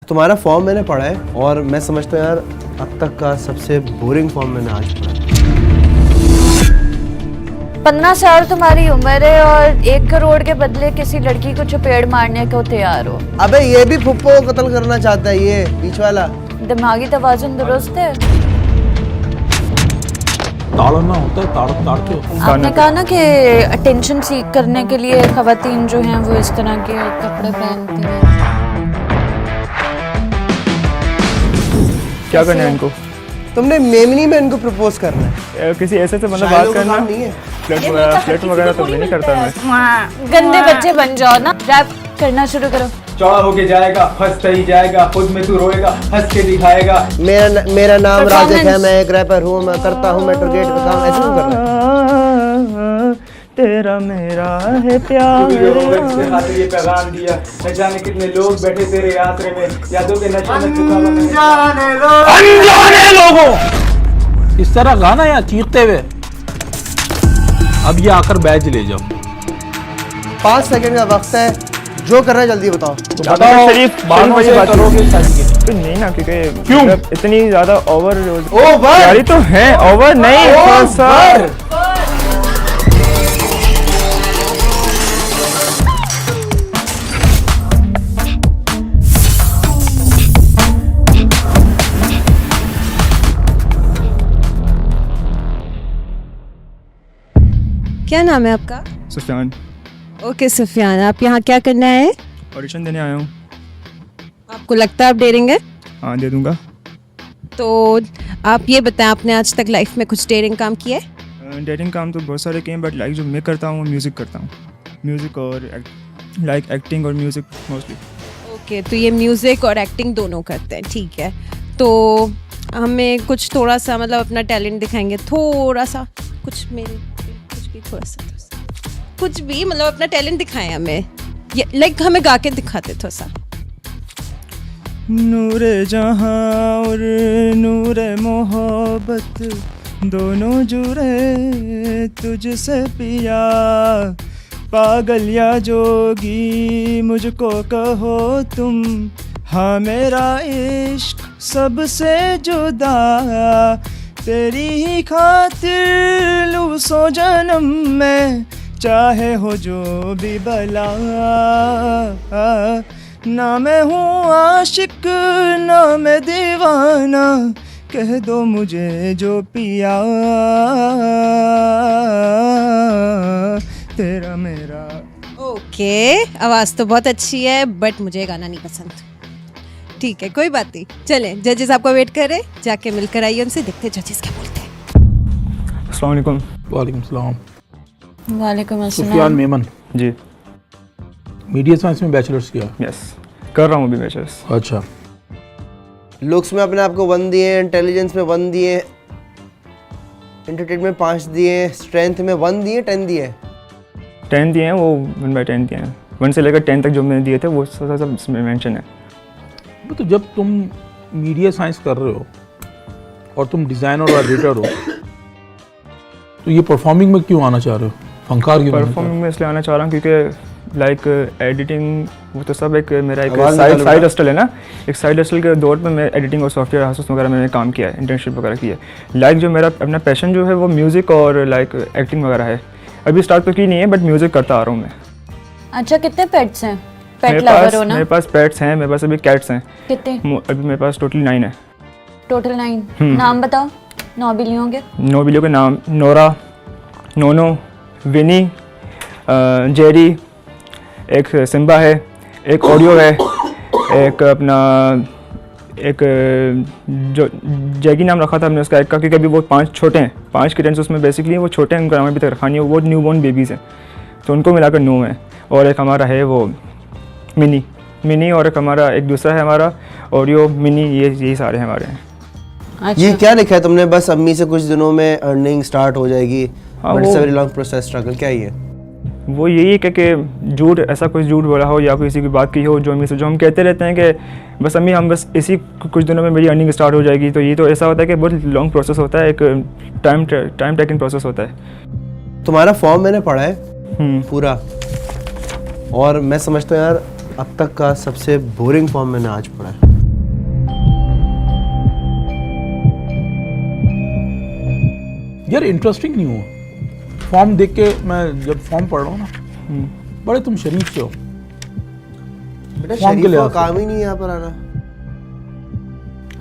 तुम्हारा फॉर्म मैंने पढ़ा है और मैं समझता हूँ यार अब तक का सबसे बोरिंग फॉर्म मैंने आज पढ़ा है। 15 साल तुम्हारी उम्र है और 1 करोड़ के बदले किसी लड़की को चपेड़ मारने को तैयार हो। अबे ये भी फुप्पो को कत्ल करना चाहता है, ये बीच वाला। दिमागी तवाजुन दुरुस्त है? ताड़ना होता है, ताड़ के आपने कहा ना कि अटेंशन सीख करने के लिए खवातीन जो हैं वो इस तरह के कपड़े पहनती हैं। क्या करना है इनको? तुमने मेमनी में इनको प्रपोज करना है? किसी ऐसे से मतलब शायरों बात का करना काम नहीं है। फ्लर्ट वगैरह तो नहीं करता मैं। गंदे बच्चे बन जाओ ना, रैप करना शुरू करो। चौड़ा होके जाएगा, हंसता ही जाएगा, खुद में तू रोएगा, हंस के दिखाएगा। मेरा नाम राजिक है, मैं एक रैपर हूँ, मैं करता हूँ मेट्रो गेट का काम। ऐसे क्यों कर रहा है? तेरा मेरा है प्यार। इसके खातिर ये पैगाम दिया, न जाने कितने लोग बैठे तेरे आसरे में, यादों के नशे में चुका हुआ मैं। अनजाने लोगों इस तरह गाना या चीखते हुए। अब ये आकर बैज ले जाओ। 5 सेकंड का वक्त है, जो करना है जल्दी बताओ। तो बताओ शरीफ बात मुझे करोगे शादी के लिए? तो नहीं ना, क्योंकि क्यों? मतलब इतनी ज्यादा ओवर ओवर यारी तो है, ओवर नहीं थोड़ा सा। क्या नाम है आपका? सुफियान, ओके सुफियान, आप यहाँ क्या करना है? ऑडिशन देने आया हूँ। आपको लगता है आप डेयरिंग है? हाँ, दे दूंगा। तो आप ये बताएं, आपने आज तक लाइफ में कुछ डेयरिंग काम किया है? डेटिंग काम तो बहुत सारे किए हैं, बट लाइक जो मैं करता हूँ म्यूज़िक करता हूँ। म्यूज़िक और लाइक एक्टिंग और म्यूज़िक मोस्टली। ओके, तो ये म्यूज़िक और एक्टिंग दोनों करते हैं, ठीक है। तो हमें कुछ थोड़ा सा मतलब अपना टैलेंट दिखाएंगे, थोड़ा सा कुछ मेरे कुछ भी थोड़ा सा कुछ भी मतलब अपना टैलेंट दिखाएं हमें, ये लाइक हमें गा के दिखाते थोड़ा सा। नूरे जहाँ और नूरे मोहब्बत दोनों जुड़े तुझसे पिया, पागल या जोगी मुझको कहो तुम, हाँ मेरा इश्क सबसे जुदा, तेरी ही खातिर लूँ सौ जन्म में, चाहे हो जो भी बला, ना मैं हूँ आशिक ना मैं दीवाना, कह दो मुझे जो पिया, तेरा मेरा। ओके, आवाज़ तो बहुत अच्छी है बट मुझे गाना नहीं पसंद। ठीक है, कोई बात नहीं, चलें जजेस आपको वेट कर रहे, जाके मिलकर आइए उनसे, देखते जजेस क्या बोलते हैं। अस्सलाम वालेकुम। वालेकुम सलाम। वालेकुम सुफियान अस्सलाम। मेमन, जी मीडिया साइंस में बैचलर्स किया। यस, कर रहा हूँ अभी बैचलर्स। अच्छा, लुक्स में अपने आप को 1 दिए, इंटेलिजेंस में 1 दिए, एंटरटेनमेंट में 5 दिए, स्ट्रेंथ में 1 दिए, 10 दिए। 10 दिए हैं, वो 1/10 दिए हैं। 1 से लेकर 10 तक जो मैंने दिए थे वो सब मेंशन है। तो जब तुम मीडिया साइंस कर रहे हो और तुम डिज़ाइनर और एडिटर हो, तो ये परफॉर्मिंग में क्यों आना चाह रहे हो? फनकार क्यों? परफॉर्मिंग में इसलिए आना चाह रहा हूँ क्योंकि लाइक एडिटिंग वो तो सब एक मेरा एक आवाज़ निकालो साइड हस्टल है ना। एक साइड हस्टल के दौर पे मैं एडिटिंग और सॉफ्टवेयर हाउसेस वगैरह मैंने काम किया है, इंटर्नशिप वगैरह की है। लाइक जो मेरा अपना पैशन जो है वो म्यूज़िक और लाइक एक्टिंग वगैरह है। अभी स्टार्ट तो की नहीं है बट म्यूज़िक करता आ रहा हूँ मैं। अच्छा, कितने पेट्स हैं? पेट लवर हो ना? मेरे पास पेट्स हैं, मेरे पास अभी कैट्स हैं। कितने? अभी मेरे पास टोटल 9 है। टोटल 9। नाम बताओ 9 बिल्लियों के। 9 बिल्लियों के नाम: नोरा, नोनो, विनी, जेरी, एक सिम्बा है, एक ऑडियो है, एक अपना एक जो जैगी नाम रखा था हमने उसका एक का, क्योंकि अभी वो 5 छोटे हैं, 5 किटन्स उसमें बेसिकली वो छोटे हैं, उनका नाम अभी तक रखा नहीं है, वो न्यू बॉर्न बेबीज़ हैं, तो उनको मिलाकर 9 हैं। और एक हमारा है वो मिनी और एक हमारा एक दूसरा है हमारा ऑडियो मिनी, यही सारे हमारे हैं। अच्छा, ये क्या लिखा है तुमने? बस अम्मी से कुछ दिनों में अर्निंग स्टार्ट हो जाएगी, but it's a very long process struggle. क्या ये? वो यही है कि झूठ, ऐसा कुछ झूठ बोला हो या किसी की बात की हो जो अम्मी से, जो हम कहते रहते हैं कि बस अम्मी हम बस इसी कुछ दिनों में मेरी अर्निंग स्टार्ट हो जाएगी, तो ये तो ऐसा होता है कि बहुत लॉन्ग प्रोसेस होता है, एक टाइम टेकिंग प्रोसेस होता है। तुम्हारा फॉर्म मैंने पढ़ा है पूरा, और मैं समझता हूँ यार अब तक का सबसे बोरिंग फॉर्म मैंने आज पढ़ा है। यार इंटरेस्टिंग नहीं हुआ फॉर्म देख के। मैं जब फॉर्म पढ़ रहा हूँ ना, बड़े तुम शरीफ से हो। बेटा फॉर्म के शरीफ लिहाज का से। काम ही नहीं है यहाँ पर आना।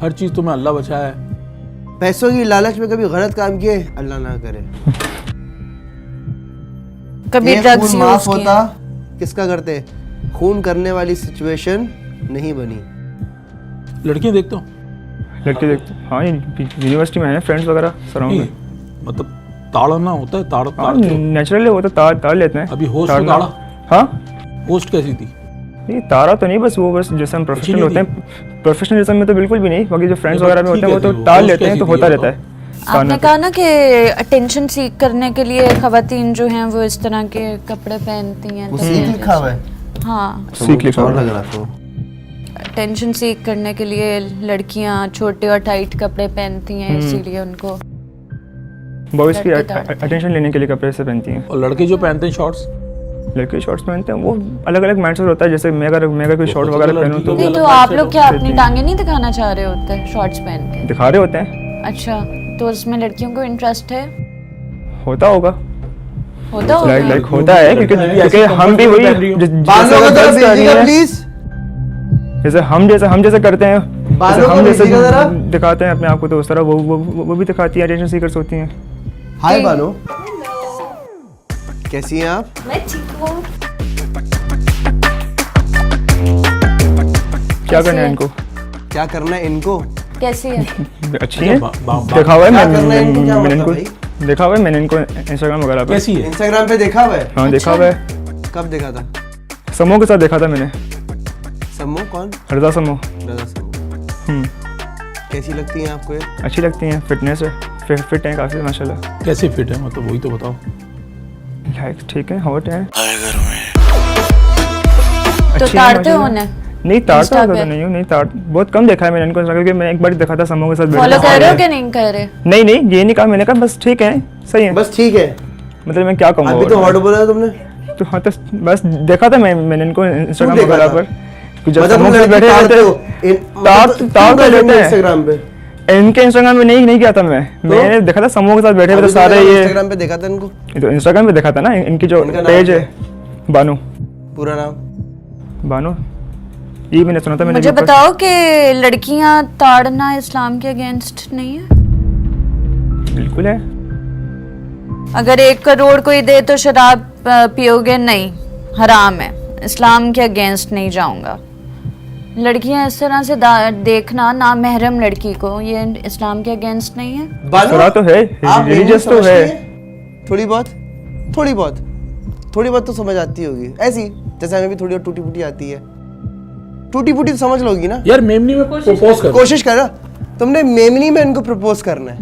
हर चीज तुम्हें अल्लाह बचाया है। पैसों की लालच में कभी गलत काम किए अल्लाह ना करे। कभी ये ड्रग्स खून यूज माफ किए। होता किसका करते, खून करने वाली सिचुएशन नहीं बनी। लड़कियां देखते हो? लड़के देखते, हाँ यूनिवर्सिटी में है फ्रेंड्स वगैरह सराउंड में। मतलब ताड़ना होता है, ताड़ हाँ नेचुरली वो तो ताड़ लेते हैं। अभी होस्ट ताड़ना। ताड़ा? हाँ होस्ट कैसी थी? ये तारा तो नहीं, बस वो बस जैसे हम प्रोफेशनल नहीं होते हैं, प्रोफेशनलिज्म में तो बिल्कुल भी नहीं। बाकी जो फ्रेंड्स ये वगैरह में ठीक होते हैं वो है, तो तो ताड़ होस्ट लेते हैं, तो कैसी होता थी ये रहता है। आपने कहा ना कि अटेंशन सीख करने के लिए खवातीन जो हैं वो इस तरह के कपड़े पहनती हैं। वो तो सीख ये- लिखा हुआ है। हाँ, सीख लिखा और हुआ है। लग रहा था। अटेंशन सीख करने के लिए लड़कियां छोटे और टाइट कपड़े पहनती हैं, इसीलिए उनको बॉयज़ की लड़के ताड़ते हैं। अटेंशन लेने के लिए कपड़े से पहनती हैं। और लड़के जो पहनते हैं शॉर्ट्स? लड़के शॉर्ट्स पहनते हैं, वो अलग अलग मैटर होता है। जैसे मैं अगर कोई शॉर्ट तो वगैरह लड़की पहनूँ को तो भी नहीं, तो अलग आप mindset लोग क्या होती अपनी है। टांगे नहीं दिखाना चाह रहे होते शॉर्ट्स पहन के? दिखा रहे होते हैं, अच्छा, तो उसमें लड़कियों को इंटरेस्ट है? होता होगा, होता होगा? लाइक होता है, क्योंकि हम भी वही बालों को जरा भेजिएगा प्लीज। जैसे हम जैसे करते हैं, जैसे बालों को हम जैसे भेजिएगा जरा। दिखाते हैं अपने आप को, तो उस तरह वो भी दिखाती है, अटेंशन सीकर्स होती हैं। हाय बानो, कैसी हैं आप? मैं ठीक हूँ। क्या करना है इनको? क्या करना है इनको? कैसी है? अच्छी है, बा- देखा हुआ है क्या करना है इनको? क्या मैंने मतलब इनको देखा हुआ है, मैंने इनको इंस्टाग्राम वगैरह पे। कैसी है? इंस्टाग्राम पे देखा हुआ है? हाँ देखा हुआ है, कब देखा था? समूह के साथ देखा था मैंने, समूह कौन? रजा समूह। दादा समूह। कैसी लगती हैं आपको ये? अच्छी लगती हैं, फिटनेस है, फिट हैं काफ़ी माशाल्लाह। कैसे फिट है, मतलब वही तो बताओ। लाइक ठीक है, हॉट है। तो अच्छी है ताड़ते हो माशाल्लाह। उन्हें? नहीं ताड़ता Insta होगा पे? तो नहीं हूँ, नहीं ताड़ बहुत कम देखा है मैंने इनको, क्योंकि मैं एक बार देखा था समूह के साथ बैठे फॉलो थे। कर रहे हो कि नहीं कर रहे? नहीं ये नहीं कहा मैंने, कहा बस ठीक है, सही है। बस ठीक है। मतलब मैं क्या कहूँगा अभी तो हॉट बोला तुमने। तो हाँ, तो बस देखा था मैंने इनको इंस्टाग्राम देखा वगैरह था? पर, कि जब मतलब समूह तुम के साथ लड़की बैठे ताड़ते रहते हो? ताड़ तो लेते हैं इंस्टाग्राम पे। इनके इंस्टाग्राम में नहीं किया था मैंने देखा था समूह के साथ बैठे हुए थे सारे। ये इंस्टाग्राम पे देखा था इनको। तो इंस्टाग्राम पे देखा था ना, इनकी जो इनका नाम पेज क्या है, बानो पूरा नाम? बानो, ये मैंने सुना था। मैंने मुझे ऊपर- बताओ कि लड़कियां ताड़ना इस्लाम के अगेंस्ट नहीं है? बिल्कुल है। अगर 1 करोड़ कोई दे तो शराब पियोगे? नहीं, हराम है, इस्लाम के अगेंस्ट नहीं जाऊंगा। लड़कियां इस तरह से देखना ना महरम लड़की को, ये इस्लाम के अगेंस्ट नहीं है? बानो, सुना तो है, आप रिलीजियस तो समझती है। हैं? थोड़ी बहुत तो समझ आती होगी, ऐसी जैसे हमें भी थोड़ी बहुत टूटी फूटी आती है। टूटी फूटी तो समझ लोगी ना? यार मेमनी में प्रपोज कर। कोशिश कर, तुमने मेमनी में इनको प्रपोज करना है।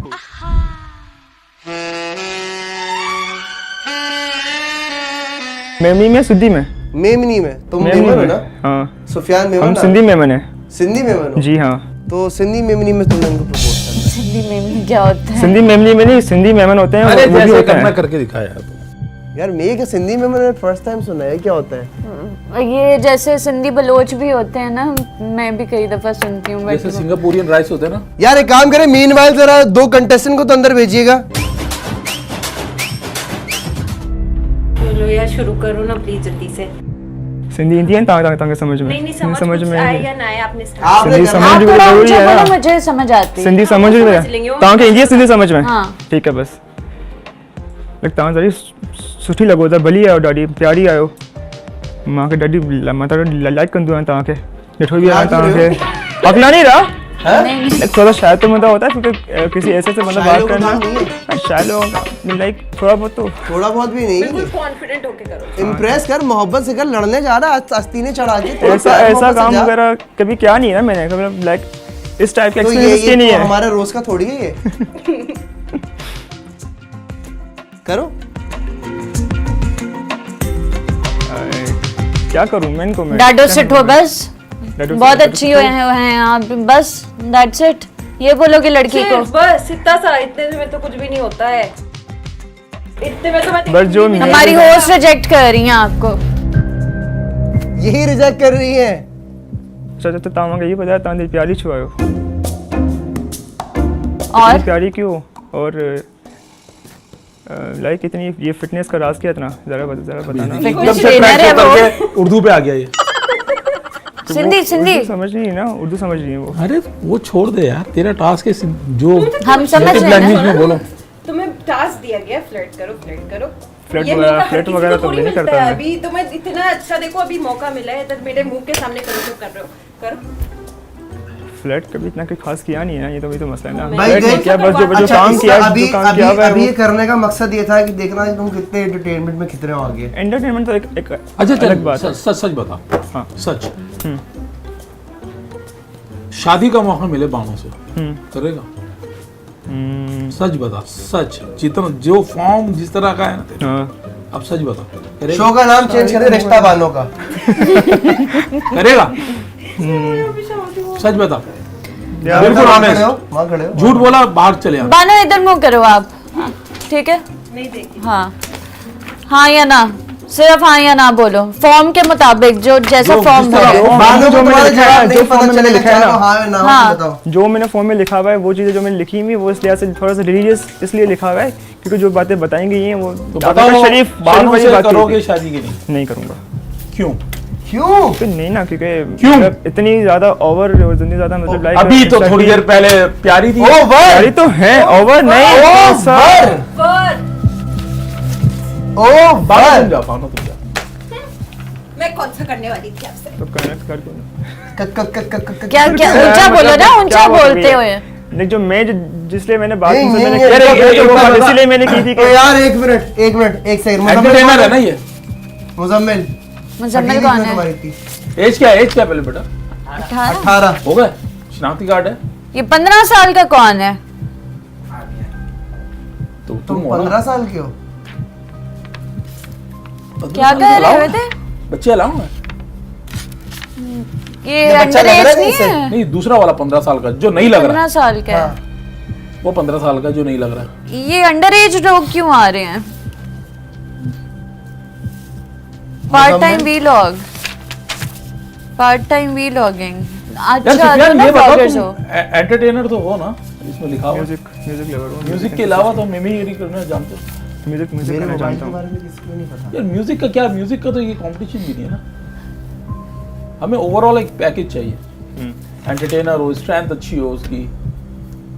मेमनी में, सिद्धि में, मेमनी में तुम मेमनी मेमन हो में, ना? हाँ सुफियान मेमन हम ना? सिंधी मेमन है। सिंधी मेमन हो? जी हाँ, तो सिंधी मेमनी में तुमने इनको प्रपोज करना है। सिंधी में क्या होता है? सिंधी मेमनी में नहीं, सिंधी मेमन होते हैं, अरे वो भी जैसे होते करना हैं। करके दिखाया यार। यार मैं क्या सिंधी मेमन मैंने फर्स्ट टाइम सुना है, क्या होता है? ये जैसे सिंधी बलोच भी होते हैं ना, मैं भी कई दफा सुनती हूँ, जैसे बट सिंगापुरियन राइस होते हैं ना। यार एक काम करें, मीनवाइल जरा 2 कंटेस्टेंट को तो अंदर भेजिएगा। चलो यार शुरू करो ना प्लीज जल्दी से। सिंधी इंडियन तांगे समझ में, नहीं सिंधी समझ में आए या ना आए आपने start आपने सिंधी करना- समझ आप भी थोड़ा जरूरी ऊंचा है बोलो, ना। मुझे समझ आती है। सिंधी समझ भी समझ लेंगे वो। तांगे इंडियन सिंधी समझ में। हाँ। ठीक है बस। लगता है सुठी लगो था, भली आयो ॾाढी प्यारी आयो, मां खे ॾाढी मां त लाइक कंदो आहियां तव्हांखे, ॾिठो बि आहे तव्हांखे। अकला नहीं रहा थोड़ा शायद तो मतलब होता है, क्योंकि किसी ऐसे से मतलब शायद बात लोगों का करना काम नहीं है। शायद लोग लाइक थोड़ा बहुत तो थोड़ा बहुत भी नहीं, बिल्कुल कॉन्फिडेंट होके करो। इम्प्रेस कर, मोहब्बत से कर, लड़ने जा रहा आस्तीने चढ़ा के थोड़ा ऐसा प्यार ऐसा मोहब्बत से काम जा। वगैरह कभी किया नहीं है ना मैंने, कभी लाइक इस टाइप का तो एक्सपीरियंस ये नहीं तो है। हमारे रोज का थोड़ी है ये। करो। क्या करूं मैं इनको, मैं डाडो सिट हो बस, डाडो बहुत सिट- अच्छी हैं आप, बस दैट्स इट। ये बोलोगे लड़की को? सिर्फ बस इतना सा, इतने में तो कुछ भी नहीं होता है। इतने में तो मैं बस जो देखती भी हमारी नहीं। होस्ट रिजेक्ट कर रही हैं आपको। यही रिजेक्ट कर रही है। अच्छा तो तामा ये बताया तांदी प्यारी छुआयो, और प्यारी क्यों, और लाइक इतनी ये फिटनेस का राज क्या इतना ज़रा बताना। एकदम से ट्रेनर है ट्रैक वो। करके उर्दू पे आ गया ये। सिंधी सिंधी उर्दू समझ नहीं है ना, उर्दू समझ नहीं है वो। अरे वो छोड़ दे यार, तेरा टास्क है जो हम समझ रहे हैं लैंग्वेज ना। में बोलो। तुम्हें टास्क दिया गया फ्लर्ट करो फ्लर्ट ये वगैरह मौका हर किसी वगैरह को तो थोड़ी नहीं मिलता करता है। मैं। अभी तुम्हें इतना अच्छा देखो अभी मौका मिला है तो मेरे मुंह के सामने करो जो कर रहे हो करो। फ्लर्ट कभी इतना कोई खास किया नहीं है ना, ये तो वही तो मसला है ना। भाई फ्लर्ट नहीं देख- किया, बस जो अच्छा, काम इसका किया अभी जो काम किया हुआ है अभी ये वो करने का मकसद ये था कि देखना कि तुम कितने एंटरटेनमेंट में कितने हो आगे। एंटरटेनमेंट तो एक अच्छा चल, अलग बात है। सच सच बता। हाँ। सच शादी का मौका मिले बाणों से करेगा? सच बता, सच जितना जो फॉर्म जिस तरह का है ना तेरा, हाँ अब सच बता करेगा? शो का नाम चेंज कर दे, रिश्ता बानों का। करेगा? सच बता, बिल्कुल वहाँ honest। खड़े हो, वहाँ खड़े हो। झूठ बोला बाहर चले आ। बानो इधर मुंह करो आप, ठीक है? नहीं देखी हाँ हाँ या ना, सिर्फ हाँ या ना बोलो, फॉर्म के मुताबिक जो जैसा जो फॉर्म जिस तरह भरा है। form- बानों को जो मैंने तुम्हारे लिखा है, जवाब नहीं जो पता फॉर्म में मैंने चलेगा, लिखा है चाहे ना। तो हाँ या ना हो, हाँ। बताओ। जो मैंने फॉर्म में लिखा हुआ है वो चीज़ें जो मैंने लिखी हुई वो इस लिहाज से थोड़ा सा रिलीजियस इसलिए लिखा हुआ है क्योंकि जो बातें बताई गई हैं वो तो ज़्यादातर बताओ शरीफ बाणों वाली से बात करोगे थी। शादी की? नहीं करूँगा। क्यों? क्यों? फिर नहीं ना, क्योंकि क्यों? मतलब इतनी ज़्यादा ओवर और इतनी ज़्यादा मतलब लाइक अभी तो थोड़ी देर पहले प्यारी थी। प्यारी तो है, ओवर नहीं सर। बाणों तुम जा, बाणों तुम जा। मैं कौन सा करने वाली थी आपसे। तो कनेक्ट करके क्या क्या ऊंचा बोलो ना, ऊंचा बोलते हुए। नहीं जो मैं जिसलिए मैंने बात नहीं, तुमसे नहीं, मैंने नहीं, किया, एक बात बता। इसीलिए मैंने की थी कि यार एक मिनट एक सेकंड। एंटरटेनर है ना ये? मुजम्मिल मुजम्मिल कौन है? तुम्हारी थी एज क्या है? एज क्या है पहले बेटा? 18। 18। हो गए? शनाख्ती कार्ड है? ये 15 साल का कौन है? तो तुम हो ना? 15 साल के हो? 15 क्या साल कह के रहे अलावा हुए थे? बच्चे अलाउ हैं? ये बच्चा अंडर लग रहा एज है नहीं इसे? है? नहीं, दूसरा वाला 15 साल का जो नहीं लग रहा 15 साल का है। वो 15 साल का जो नहीं लग रहा। ये अंडर एज लोग क्यों आ रहे हैं? Part time vlog, part time vlogging. यार अच्छा सुफियान, तो ना ये बताओ ब्लॉगर्स हो। तुम एंटरटेनर तो हो ना? इसमें लिखा हुआ म्यूजिक लवर हूँ। म्यूजिक के अलावा तो मिमिक्री करना जानते हो? म्यूजिक मेरे करना मोबाइल जानता के हूँ। बारे में किसी को नहीं पता। यार म्यूजिक का क्या, म्यूजिक का तो ये कंपटीशन भी नहीं है ना। हमें ओवरऑल एक पैकेज चाहिए, एंटरटेनर हो, स्ट्रेंथ अच्छी हो उसकी।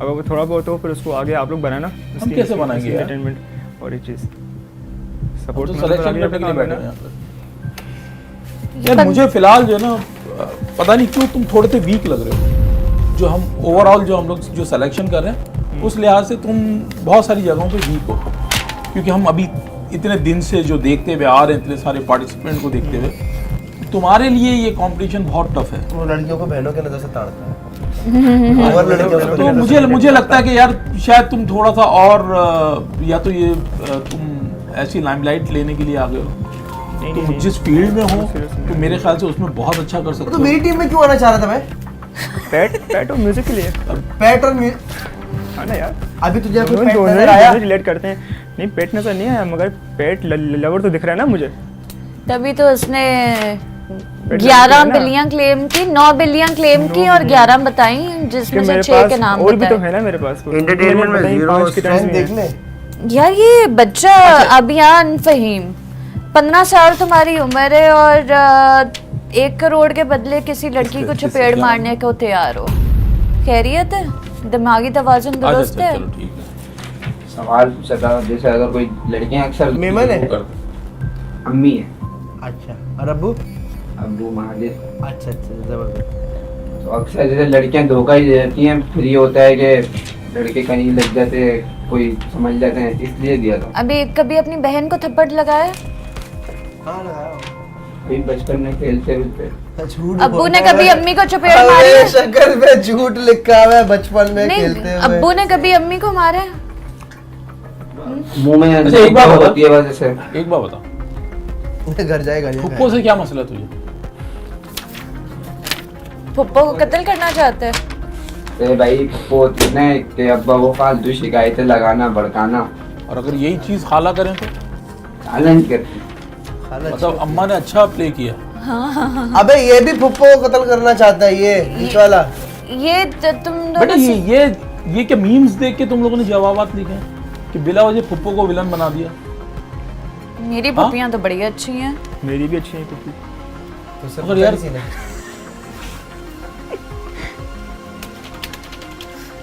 अगर वो थोड़ा बहुत हो फिर उसको आगे आप लोग बनाना। हम कैसे बनाएंगे यार? एंटरटेनमेंट और एक चीज़ हम सपोर्ट तो सिलेक्शन करने के लिए बैठे हैं यहाँ पे। यार मुझे फिलहाल जो है ना, पता नहीं क्यों तुम थोड़े से वीक लग रहे हो। जो हम ओवरऑल जो हम लोग जो सिलेक्शन कर रहे हैं उस लिहाज से तुम बहुत सारी जगहों पे वीक हो, क्योंकि हम अभी इतने दिन से जो देखते हुए आ रहे हैं, इतने सारे पार्टिसिपेंट को देखते हुए, तुम्हारे लिए ये कंपटीशन बहुत टफ है। वो लड़कियों को बहनों के नजर से ताड़ता है और लड़कियों से तो मुझे लगता है कि यार शायद तुम थोड़ा सा और या तो ये तुम ऐसी लाइमलाइट लेने के लिए आ गए हो। तुम जिस फील्ड में हो तो मेरे ख्याल से उसमें बहुत अच्छा कर सकते तो हो। मेरी टीम में क्यों आना चाह रहा था मैं? पैट और म्यूजिक के लिए पैट और हाँ ना यार, अभी तुझे कोई दोनों पैट दोनों नजर आया? रिलेट करते हैं। नहीं पेट नजर नहीं आया मगर पेट लवर तो दिख रहा है ना मुझे। तभी तो उसने पेट 11 ना। बिलियन क्लेम की, 9 बिलियन क्लेम की और 11 बताई, कि जिसमें से मेरे 6 के पास नाम और भी तो बताए। है ना मेरे पास। एंटरटेनमेंट में पता नहीं 0 पाँच के terms स्ट्रेंथ में देख है। ले। यार ये बच्चा अभियान फहीम 15 साल तुम्हारी उम्र है और 1 करोड़ के बदले किसी लड़की को चपेड़ मारने को तैयार हो। खैरियत है? दिमागी तवाज़ुन अच्छा दुरुस्त है? चलो ठीक है। सवाल पूछा था जैसे अगर कोई लड़कियां अक्सर मेमन है? अम्मी है, अच्छा, और अब्बू? अब्बू महादेव, अच्छा जबरदस्त। तो अक्सर जैसे लड़कियां धोखा ही देती हैं, फिर ये होता है कि लड़के कहीं लग जाते हैं, कोई समझ जाते हैं, इसलिए दिया था। अभी कभी अपनी बहन को थप्पड़ लगाया? हाँ लगाया। कोई बचपन में खेलते हुए झूठ अब्बू ने बोलता है। कभी अम्मी को चपेड़ मारी अरे है? शक्ल पे झूठ लिखा हुआ है बचपन में नहीं, खेलते हुए। अब्बू ने कभी अम्मी को मारा है? मुंह में अच्छा, एक बात बता। होती है बस जैसे। एक बात बता, घर जाएगा फुप्पो से क्या मसला है तुझे? फुप्पो को कत्ल करना चाहते हैं? तो भाई वो होती है ना कि अब्बा वो फालतू शिकायतें लगाना, भड़काना, और अगर यही चीज खाला करें तो चैलेंज करती। मतलब अम्मा ने अच्छा प्ले किया। अबे ये भी फुप्पो को कत्ल करना चाहता है, ये बीच वाला। ये तुम बेटा दोनों से- ये क्या मीम्स देख के तुम लोगों ने जवाबात लिखे हैं? कि बिला वजह फुप्पो को विलन बना दिया? मेरी पप्पियां तो बड़ी अच्छी हैं। मेरी भी अच्छी है कुछ। तो सर मगर यार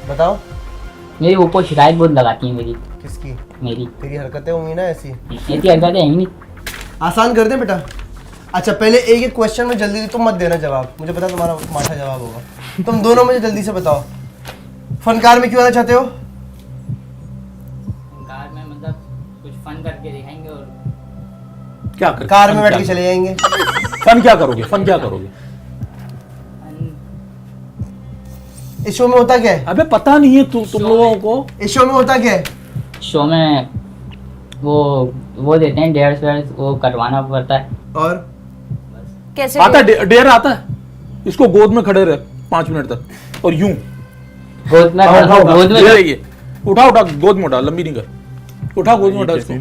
बताओ मेरी ऊपर शिकायत बहुत लगाती है मेरी। किसकी? मेरी तेरी हरकतें होंगी ना ऐसी। ऐसी हरकतें हैं ही नहीं। आसान कर दे बेटा। अच्छा पहले एक एक क्वेश्चन में जल्दी तुम मत देना जवाब, मुझे पता तुम्हारा माठा जवाब होगा। तुम दोनों मुझे जल्दी से बताओ, फनकार में क्यों आना चाहते हो? कार में मतलब कुछ फन करके दिखाएंगे और क्या कर कार में बैठ के चले जाएंगे। फन क्या करोगे? फन क्या करोगे? इस शो में होता क्या है? अबे पता नहीं है तुम लोगों को इस शो में होता क्या है? शो में वो देते हैं डेयर्स वेयर्स, वो करवाना पड़ता है। और कैसे आता है डेयर आता है, इसको गोद में खड़े रहे 5 मिनट तक और यूं गोद में गोद में उठा गोद में उठा, लंबी नहीं कर, उठा गोद में उठा इसको।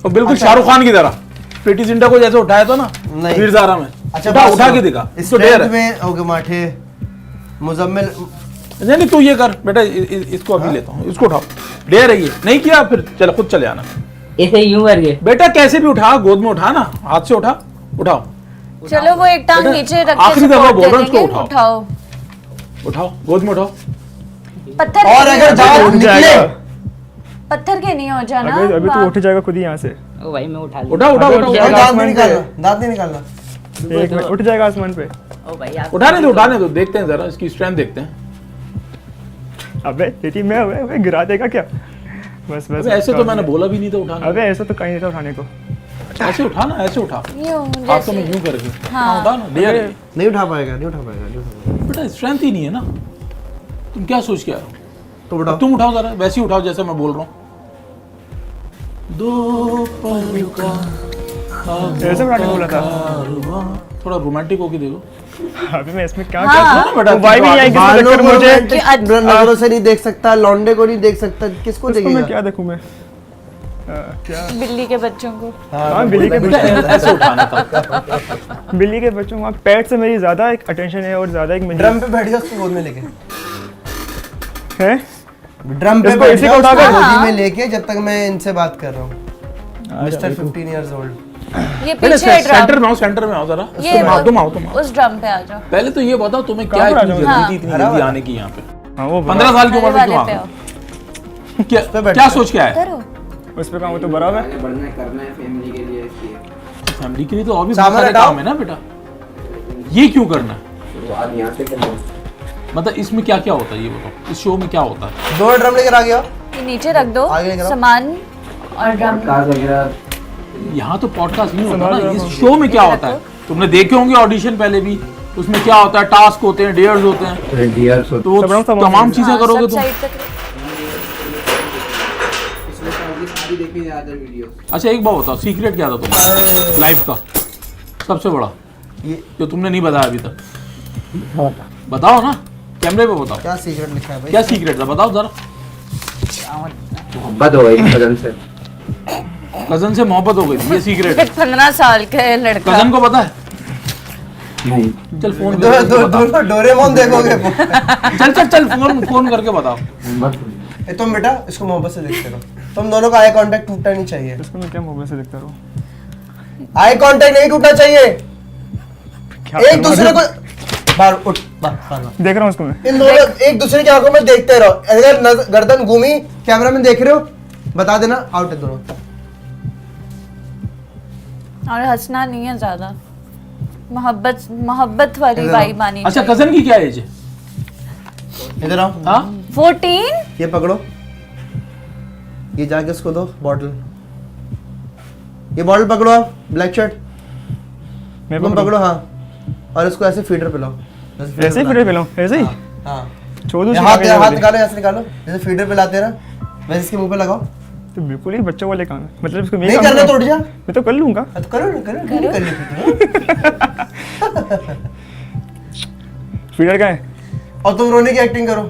और बिल्कुल शाहरुख खान की तरह प्रीति जिंटा को जैसे उठाया था ना नहीं। वीर ज़ारा में, अच्छा उठा के दिखा। इसको डेयर है में ओके माठे मुजम्मिल। नहीं तू ये कर बेटा, इसको अभी लेता हूँ, इसको उठाओ। डेयर है ये, नहीं किया फिर चलो खुद चले आना। ऐसे यूं करके बेटा कैसे भी उठा, गोद में उठा ना, हाथ से उठाओ। चलो वो एक टांग बेटा, नीचे रख के आखिरी दफा support बोल रहा हूं, दे देंगे, इसको उठाओ, गोद में उठाओ। पत्थर और के अगर नहीं जाओ हो निकले जाना। पत्थर के नहीं हो जाना। अभी तो उठ जाएगा खुद ही यहाँ से। ओ भाई मैं उठा उठा और दांत नहीं निकालना, दांत नहीं निकालना। एक मिनट उठ जाएगा आसमान पे। ओ भाई आप उठाने दो, देखते हैं जरा इसकी स्ट्रेंथ देखते हैं। अबे तेरी मैं गिरा देगा क्या? बस अबे ऐसे तो मैंने बोला भी नहीं था उठाना। अबे ऐसा तो कहीं नहीं था उठाने को। ऐसे उठा ना, ऐसे उठा, यूं हाथों में जैसे यूं करके हाँ। उठा ना, डेयर है। नहीं उठा पाएगा, नहीं उठा पाएगा। बेटा स्ट्रेंथ ही नहीं है ना, तुम क्या सोच के आए हो? तो उठाओ, तुम उठाओ जरा, वैसे ही उठाओ जैसे मैं बोल रहा हूँ। दो पल का ऐसे उठाने को बोला था। थोड़ा रोमांटिक होके देखो। अभी मैं इसमें क्या हाँ। कर बेटा? वाई भी नहीं आएगी इसके चक्कर में मुझे। नजरों से नहीं देख सकता, लौंडे को नहीं देख सकता, किसको इसको मैं देखेगा? क्या देखूं मैं? क्या? बिल्ली के बच्चों को। हाँ बिल्ली के बेटा बच्चों ऐसे उठाना था। बिल्ली के बच्चों को पेट से मेरी ज्यादा एक अटेंशन है और ज्यादा एक ड्रम पे बैठ गया, उसको गोद में लेके। है। ड्रम पे इसको बैठ इसी गया, को उठा उसको कर- गोदी में लेके, जब तक मैं इनसे बात कर रहा हूँ। Mister 15 years old. ये बेटा पीछे सेंटर ड्रम। में आओ, सेंटर में आओ जरा। ये तुम आओ। उस ड्रम पे आ जाओ। पहले तो ये बताओ तुम्हें क्या कहाँ पर आ इतनी जाऊँ? जल्दी थी, इतनी जल्दी आने की यहाँ पे? हाँ वो 15 साल की उम्र में वाले क्यों पे आ आओ। गए? क्या सोच के आए? करो। उस पे काम तो बराबर है। आगे बढ़ना है, करना है फैमिली के लिए, इसलिए फैमिली के लिए तो और भी सामान बहुत सारे हटाओ। काम है ना बेटा, ये क्यों करना है? शुरुआत यहाँ से करना है। मतलब इसमें क्या क्या होता है ये बताओ, इस शो में क्या होता है? दो ड्रम लेकर आ गया। ये नीचे रख दो आगे लेकर आओ। सामान और ड्रम। पॉडकास्ट वगैरह यहाँ तो पॉडकास्ट नहीं होता ना, इस शो में क्या होता है? तुमने देखे होंगे ऑडिशन पहले भी, उसमें क्या होता है, टास्क होते हैं, डेयर्स होते हैं, डियर्स तो वो सब तमाम सामान- चीजें करोगे तुम। साइड तक। इसमें सारी देखी ज़्यादातर वीडियो। अच्छा एक बात बताओ, सीक्रेट क्या था तुम्हारा लाइफ का सबसे बड़ा, ये जो तुमने नहीं बताया अभी तक? बताओ ना, कैमरे पे बताओ, क्या सीक्रेट लिखा है भाई? क्या सीक्रेट था बताओ जरा। मोहब्बत हो गई कजन से। कजन से मोहब्बत हो गई थी, ये सीक्रेट है। 15 साल का है लड़का। कजन को पता है? नहीं चल फोन दो करके दो बताओ। दो डोरेमोन देखोगे। चल फोन करके बताओ। मोहब्बत हो गई। ए, तुम बेटा इसको मोहब्बत से देखते रहो, तुम दोनों का आई कांटेक्ट टूटना नहीं चाहिए। इसको मैं क्या मोबाइल से देखता रहूं? आई कांटेक्ट नहीं टूटना चाहिए। क्या एक करना दूसरे है? को बाहर उठ, बाहर। देख रहा हूँ उसको मैं। इन दोनों एक दूसरे की आंखों में देखते रहो। अगर गर्दन घूमी, कैमरा में देख रहे हो, बता देना आउट है दोनों। और हंसना नहीं है ज्यादा, मोहब्बत वाली इधर वाइब आनी अच्छा चाहिए। कजन की क्या एज है? इधर आओ। हाँ 14। ये पकड़ो, ये जाके उसको दो बॉटल। ये बॉटल पकड़ो आप, ब्लैक शर्ट मैं तुम पकड़ूं? पकड़ो। हाँ, और इसको ऐसे फीडर पिलाओ। ऐसे ही फिर पिलाऊं? ऐसे ही हाँ, छोड़ दूं? ये हाथ हाथ निकालो, ऐसे निकालो, जैसे फीडर पिलाते हैं ना, वैसे इसके मुंह पे लगाओ। तो बिल्कुल ही बच्चों वाले काम है, मतलब इसको नहीं करना तो उठ जा। मैं तो कर लूंगा। अब करो ना, करो क्यों नहीं कर लेते? फीडर का है? और तुम रोने की एक्टिंग करो।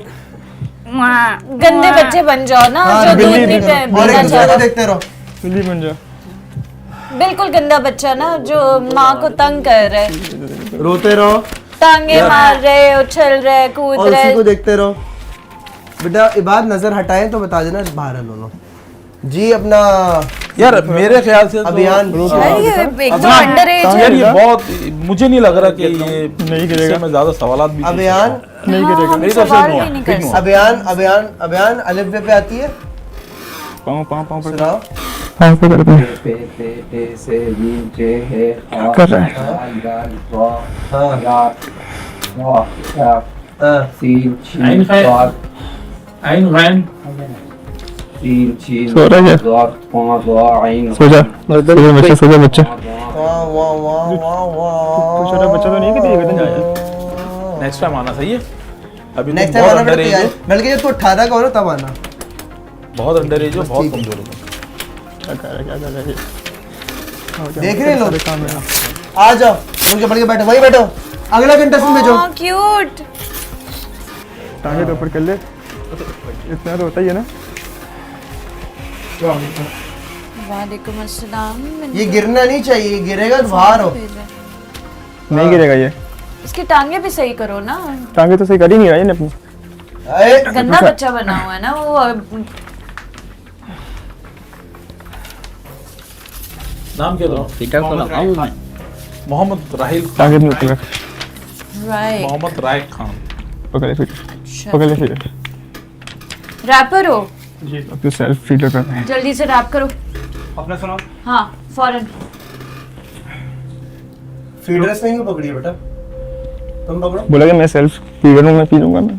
गंदे बच्चे बन जाओ ना, हाँ, जो दूध बिल्ली नहीं और एक पीना दूसरे को चाहता। देखते रहो। बिल्ली बन जा। बिल्कुल गंदा बच्चा ना, जो माँ को तंग कर रहा है, रोते रहो टांगे मार रहे, उछल रहे, कूद और उसी को रहे। देखते रहो। बेटा ये बात नजर हटाए तो बता देना बाहर है दोनों। जी अपना यार मेरे ख्याल से तो अभियान यार ये एक तो हाँ, अंडर एज है। यार ये बहुत, मुझे नहीं लग रहा कि ये नहीं गिरेगा। इससे मैं ज्यादा सवालात भी पूछ अभियान सकता नहीं हाँ, गिरेगा। हम मेरी तरफ से सवाल नो, भी नहीं कर नो। सकते। अभियान अलिफ बे पे आती है पाँव पाँव पाँव पर सुनाओ पाँव पे करते हैं। पे पे से नीम जे है कर रहा है। हाँ हाँ सीन छीन आइन है। स्वाद आइन वैन सीन छीन सो रहा है क्या? स्वाद पाँच वाह आइन सो जा बच्चा, सो जा बच्चा। वाह वाह वाह वाह वाह छोटा बच्चा तो नहीं है कि तेरे वेतन जाए। नेक्स्ट टाइम आना सही है। अभी नेक्स्ट तुम टाइम बहुत आना अंडर पड़ता एज है हो, बल्कि जब तू 18 का हो ना तब आना बहुत अंडर एज हो, बहुत ठीक है। कमजोर हो। क्या कर रहा है? देख रहे हैं लोग? सारे काम है। आ जाओ उनके बढ़ के बैठो वही बैठो अगला कंटेस्टेंट भेजो हाँ, क्यूट। टांगे तो ऊपर कर ले, इतना तो होता ही है ना। वालेकुम अस्सलाम। ये गिरना नहीं चाहिए गिरेगा तो बाहर हो नहीं गिरेगा ये। इसकी टांगे भी सही करो ना। टांगे तो सही कर ही नहीं रहा है अपनी। अरे गंदा बच्चा बना हुआ है ना वो। नाम क्या था? पीटर को लगाऊं मैं? मोहम्मद राहिल खान। टांगे में पकड़, राइट। मोहम्मद राय खान। पकड़ ले फिर, पकड़ ले फिर। रैपर हो, अब तो सेल्फ फीडर कर रहे हैं। जल्दी से रैप करो। अपना सुनाओ। हाँ फौरन। फीडर्स नहीं को पकड़िए बेटा तुम पकड़ो बोला कि मैं सेल्फ फीडर हूँ, मैं पी लूंगा मैं।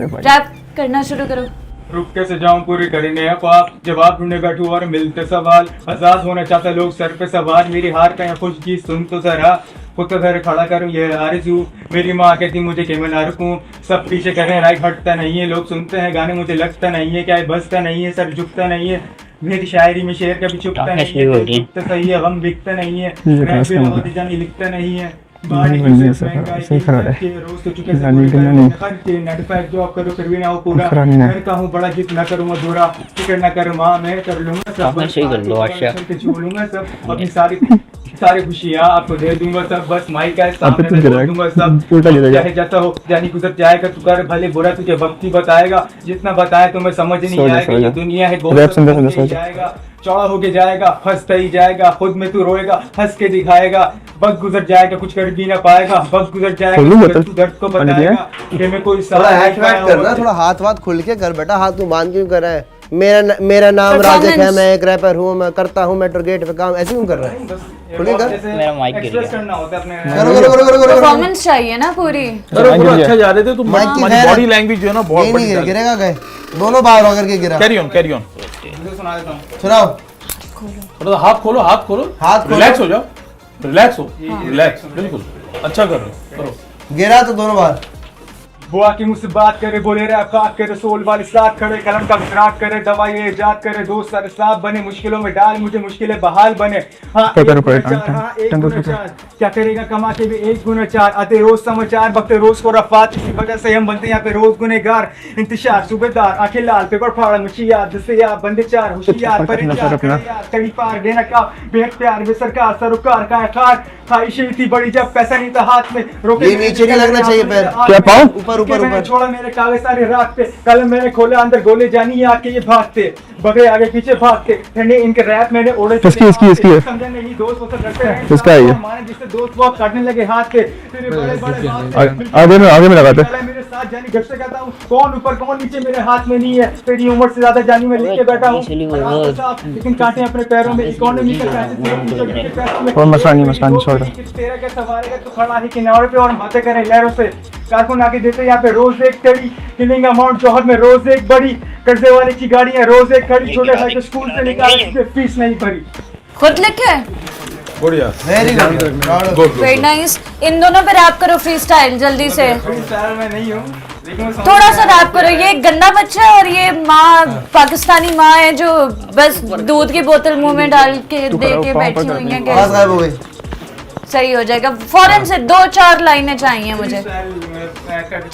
रैप करना शुरू करो। रुक कैसे जाऊं पूरी करी नया पाप जवाब ढूंढने बैठू और मिलते सवाल आजाद होना चाहता लोग सर पे सवार मेरी हार का खुश की सुन तो जरा खुद तो घर खड़ा करूं ये आरज़ू मेरी माँ कहती मुझे कि मैं ना रुकूं सब पीछे कर रहे हैं राइट हटता नहीं है लोग सुनते हैं गाने मुझे लगता नहीं है क्या है बसता नहीं है सर झुकता नहीं है मेरी शायरी में शेर कभी चुपता नहीं है तो सही है गम बिकता नहीं है मैं भी बहुत जानी लिखता नहीं है नहीं बनी ऐसा ऐसे खड़ा है। रोज तो चुके नानी का नानी। खर्चे नटपैक जॉब करो फिर भी ना हो पूरा खरानी ना। मैं कहूँ बड़ा जिद ना करूँ अधूरा फिक्र ना कर माँ मैं कर लूंगा सब आपने सही कर लो, अच्छा। लूंगा सब अपनी सारी खुशियाँ आपको दे दूंगा सब बस माइक का अब सामने तो मैं गिरा बोल है। दूंगा सब उल्टा गिरेगा। चाहे जैसा हो जानी गुजर जाएगा तू कर भले बुरा तुझे वक्त ही बताएगा जितना बताए तुम्हें समझ नहीं सो जा, आएगा सो ये जा। दुनिया है रैप बहुत सुन ले, सब सो होके जा। जाएगा चौड़ा होके जाएगा फंसता ही जाएगा खुद में तू रोएगा हंस के दिखाएगा वक्त गुजर जाएगा कुछ कर भी ना पाएगा वक्त गुजर खोलूं जाएगा बोतल? तू दर्द को पानी पिया? बताएगा कि मैं कोई थोड़ा सहारा हैक नहीं वैक पाया करना हूँ। थोड़ा हाथ वाथ खुल के कर बेटा हाथ तू बांध क्यों कर रहा है मेरा नाम Performance। राजक है मैं एक रैपर हूँ मैं करता हूँ मेट्रो गेट पे काम ऐसे क्यों कर रहा है खुल के कर जैसे मेरा माइक गिर express गया। करना होता है अपने करो परफॉर्मेंस चाहिए ना पूरी। अरे पूरा अच्छा जा रहे थे तुम, माइक की तुम्हारी खैर है। बॉडी लैंग्वेज जो है ना बहुत नहीं बड़ी नहीं डाल- गिरेगा गए दोनों बाहर होकर के गिरा कैरी ऑन कैरी ऑन। मुझे सुना देता हूँ सुनाओ मतलब हाथ खोलो हाथ खोलो हाथ खोलो। रिलैक्स हो जाओ रिलैक्स हो रिलैक्स बिल्कुल अच्छा कर रहे हो करो। गिरा तो दोनों बाहर वो आके मुझसे बात करे बोले रैप काट करे सोल वाले साथ खड़े कलम का विराट करे दवाई इजाद करे दोस्त सारे साथ बने मुश्किलों में डाल मुझे मुश्किलें बहाल बने हाँ पकड़, एक पकड़, गुना चार, टंग, हाँ, एक टंग गुना पकड़। चार। क्या करेगा कमा के भी एक गुना चार आते रोज समाचार वक्त रोज को रफात इसी वजह से हम बनते यहाँ पे रोज गुनेगार इंतशार सूबेदार आंखें लाल पेपर फाड़ा मुशियार जिससे यार बंदे चार होशियार पकड़ अपना सर अपना। कड़ी पार देना का बेहद प्यार वे सरकार सरोकार का खार ख्वाहिशें थी बड़ी जब पैसा नहीं था हाथ में रोके ये नीचे नहीं लगना चाहिए पैर। क्या पाँव? ऊपर, ऊपर, मैंने ऊपर। छोड़ा मेरे कागज सारे रात पे कलम मैंने खोला अंदर गोले जानी आके ये भागते बगड़े आगे पीछे भागते ठंडे इनके रैप मैंने ओढ़े इसकी है। समझा नहीं दोस्त वो सब लड़ते रहे किसका है ये? माने जिससे दोस्त वो काटने लगे हाथ पे तेरे बड़े बड़े आगे में लगाते। पहले मेरे साथ जानी घर से कहता हूँ कौन ऊपर कौन नीचे मेरे हाथ में नहीं है तेरी उम्र से ज्यादा जानी मैं लिख के बैठा हूँ लेकिन कांटे अपने पैरों में इकोनॉमी का और मसला नहीं छोड़ दो। तेरा क्या सवाल है तो खड़ा है किनारे पे और बातें करें लहरों से कारकुन आके देते यहाँ पे रोज एक तड़ी किलिंग अमाउंट जौहर में रोज एक बड़ी कर्जे वाले की गाड़ियाँ रोज एक खड़ी छोटे भाई को स्कूल से निकाले फीस नहीं भरी खुद लिखे। बढ़िया very good good very nice. इन दोनों पे रैप करो फ्री स्टाइल जल्दी से। फ्रीस्टाइल में नहीं हूँ लेकिन मैं समझ थोड़ा सा गया। रैप करो। ये एक गंदा बच्चा है और ये माँ पाकिस्तानी माँ है जो बस दूध की बोतल मुंह में डाल के दे के बैठी हुई है आवाज कि गायब हो गई सही हो जाएगा। फौरन से 2-4 लाइनें चाहिए मुझे। फ्रीस्टाइल में कर-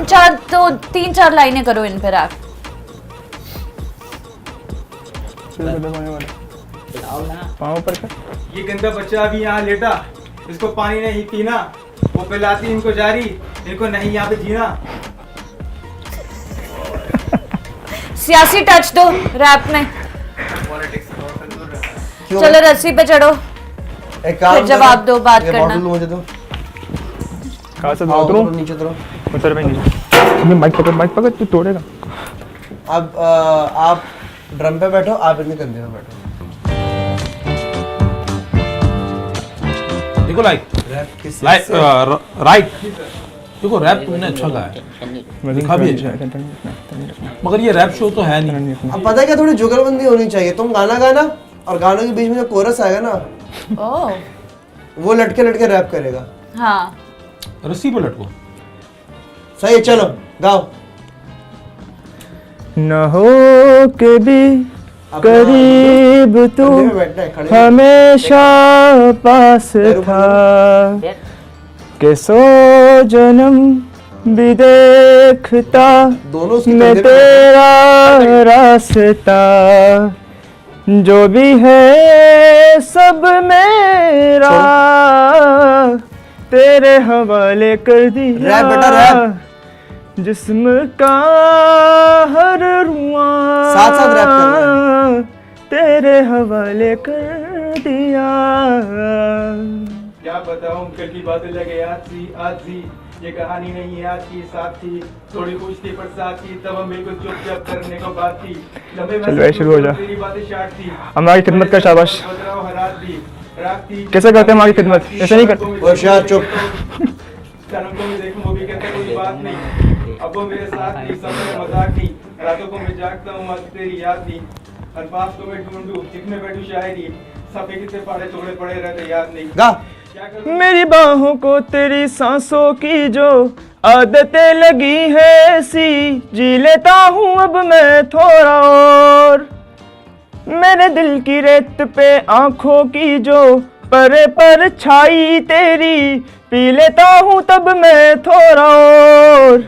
चार तो 3-4 लाइनें करो इन पे रैप। पाँव ऊपर कर। ये गंदा बच्चा अभी यहाँ लेटा इसको पानी नहीं पीना वो पिलाती इनको जारी इनको नहीं यहाँ पे जीना सियासी टच दो रैप में। क्यों? चलो रस्सी पे चढ़ो, एक काम फिर जवाब करो, दो, बात ये करना। बॉटल मुझे दो। कहाँ से आओ, उतरूँ? नीचे उतरो। उतर भाई नीचे। अबे माइक पकड़ तू तोड़ेगा। अब आप ड्रम पे बैठो, आप इतने कंधे पे बैठो। देखो लाइक राइट, देखो रैप तुमने अच्छा गाया है, लिखा भी अच्छा है, मगर ये रैप शो तो है नहीं। अब पता है क्या, थोड़ी जुगलबंदी होनी चाहिए। तुम गाना गाना और गानों के बीच में जो कोरस आएगा ना, ओह वो लटके लटके रैप करेगा। हाँ, रस्सी पे लटको। सही है, चलो गाओ। न हो के भी करीब तू कंधे पे बैठना है, खड़े नहीं। हमेशा पास था, के सौ जन्म भी देखता दोनों उसके मैं कंधे पे तेरा रास्ता, जो भी है सब मेरा तेरे हवाले कर दिया। रैप बेटा, रैप। जिस्म का हर रुआ साथ साथ रैप करना तेरे हवाले कर दिया। क्या बताऊं, कल की बातें लगे आज सी, ये कहानी नहीं है आज की साथ थी, थोड़ी खुश थी पर साथ थी, तब हम बिल्कुल चुपचाप करने को बात थी, लंबे चल भाई, शुरू हो जा। तेरी बातें शार्ट थी, हमारी खिदमत कर, शाबाश। बदलाव हरात थी, रात थी, कैसे करते हैं हमारी खिदमत? ऐसे नहीं करते। होशियार, चुप। सनम को मैं देखूं वो भी कहता कोई बात नहीं, अब वो मेरे साथ नहीं, सब मेरा मजाक नहीं, रातों को मैं जागता हूँ आज तेरी याद नहीं, अल्फाज को मैं ढूंढूं लिखने बैठूं शायरी, सफे कितने पाड़े टुकड़े पड़े रहते याद नहीं। गा। क्या करूं? मेरी बाहों को तेरी सांसों की जो आदतें लगी है ऐसी, जी लेता हूँ अब मैं थोड़ा और। मेरे दिल की रेत पे आंखों की जो पर छाई तेरी, पी लेता हूँ तब मैं थोड़ा और।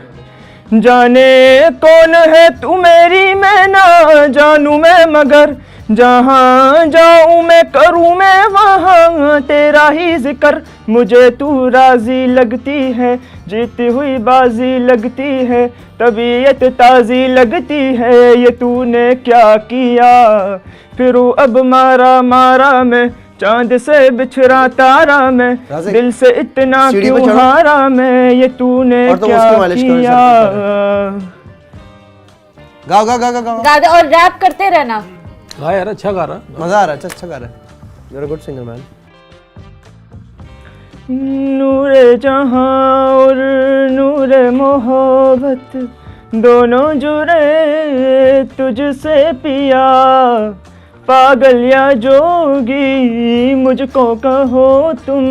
जाने कौन है तू मेरी, मैं ना जानू मैं, मगर जहाँ जाऊँ मैं करूँ मैं वहाँ तेरा ही जिक्र। मुझे तू राजी लगती है, जीती हुई बाजी लगती है, तबीयत ताज़ी लगती है, ये तूने क्या किया। फिर अब मारा मारा मैं, चांद से बिछड़ा तारा मैं, राज़िक, दिल से इतना सीढ़ी पे क्यों चढ़ो। हारा मैं, ये तूने और तुम क्या उसकी मालिश करो, किया। गाओ गाओ गाओ गाओ। गा दे और रैप करते रहना। गा यार, अच्छा गा रहा। मजा आ रहा है, अच्छा गा रहा है। You are a good singer man. Noore Jahan और नूरे मोहब्बत दोनों जुड़े तुझसे पिया, पागल या जोगी मुझको कहो तुम,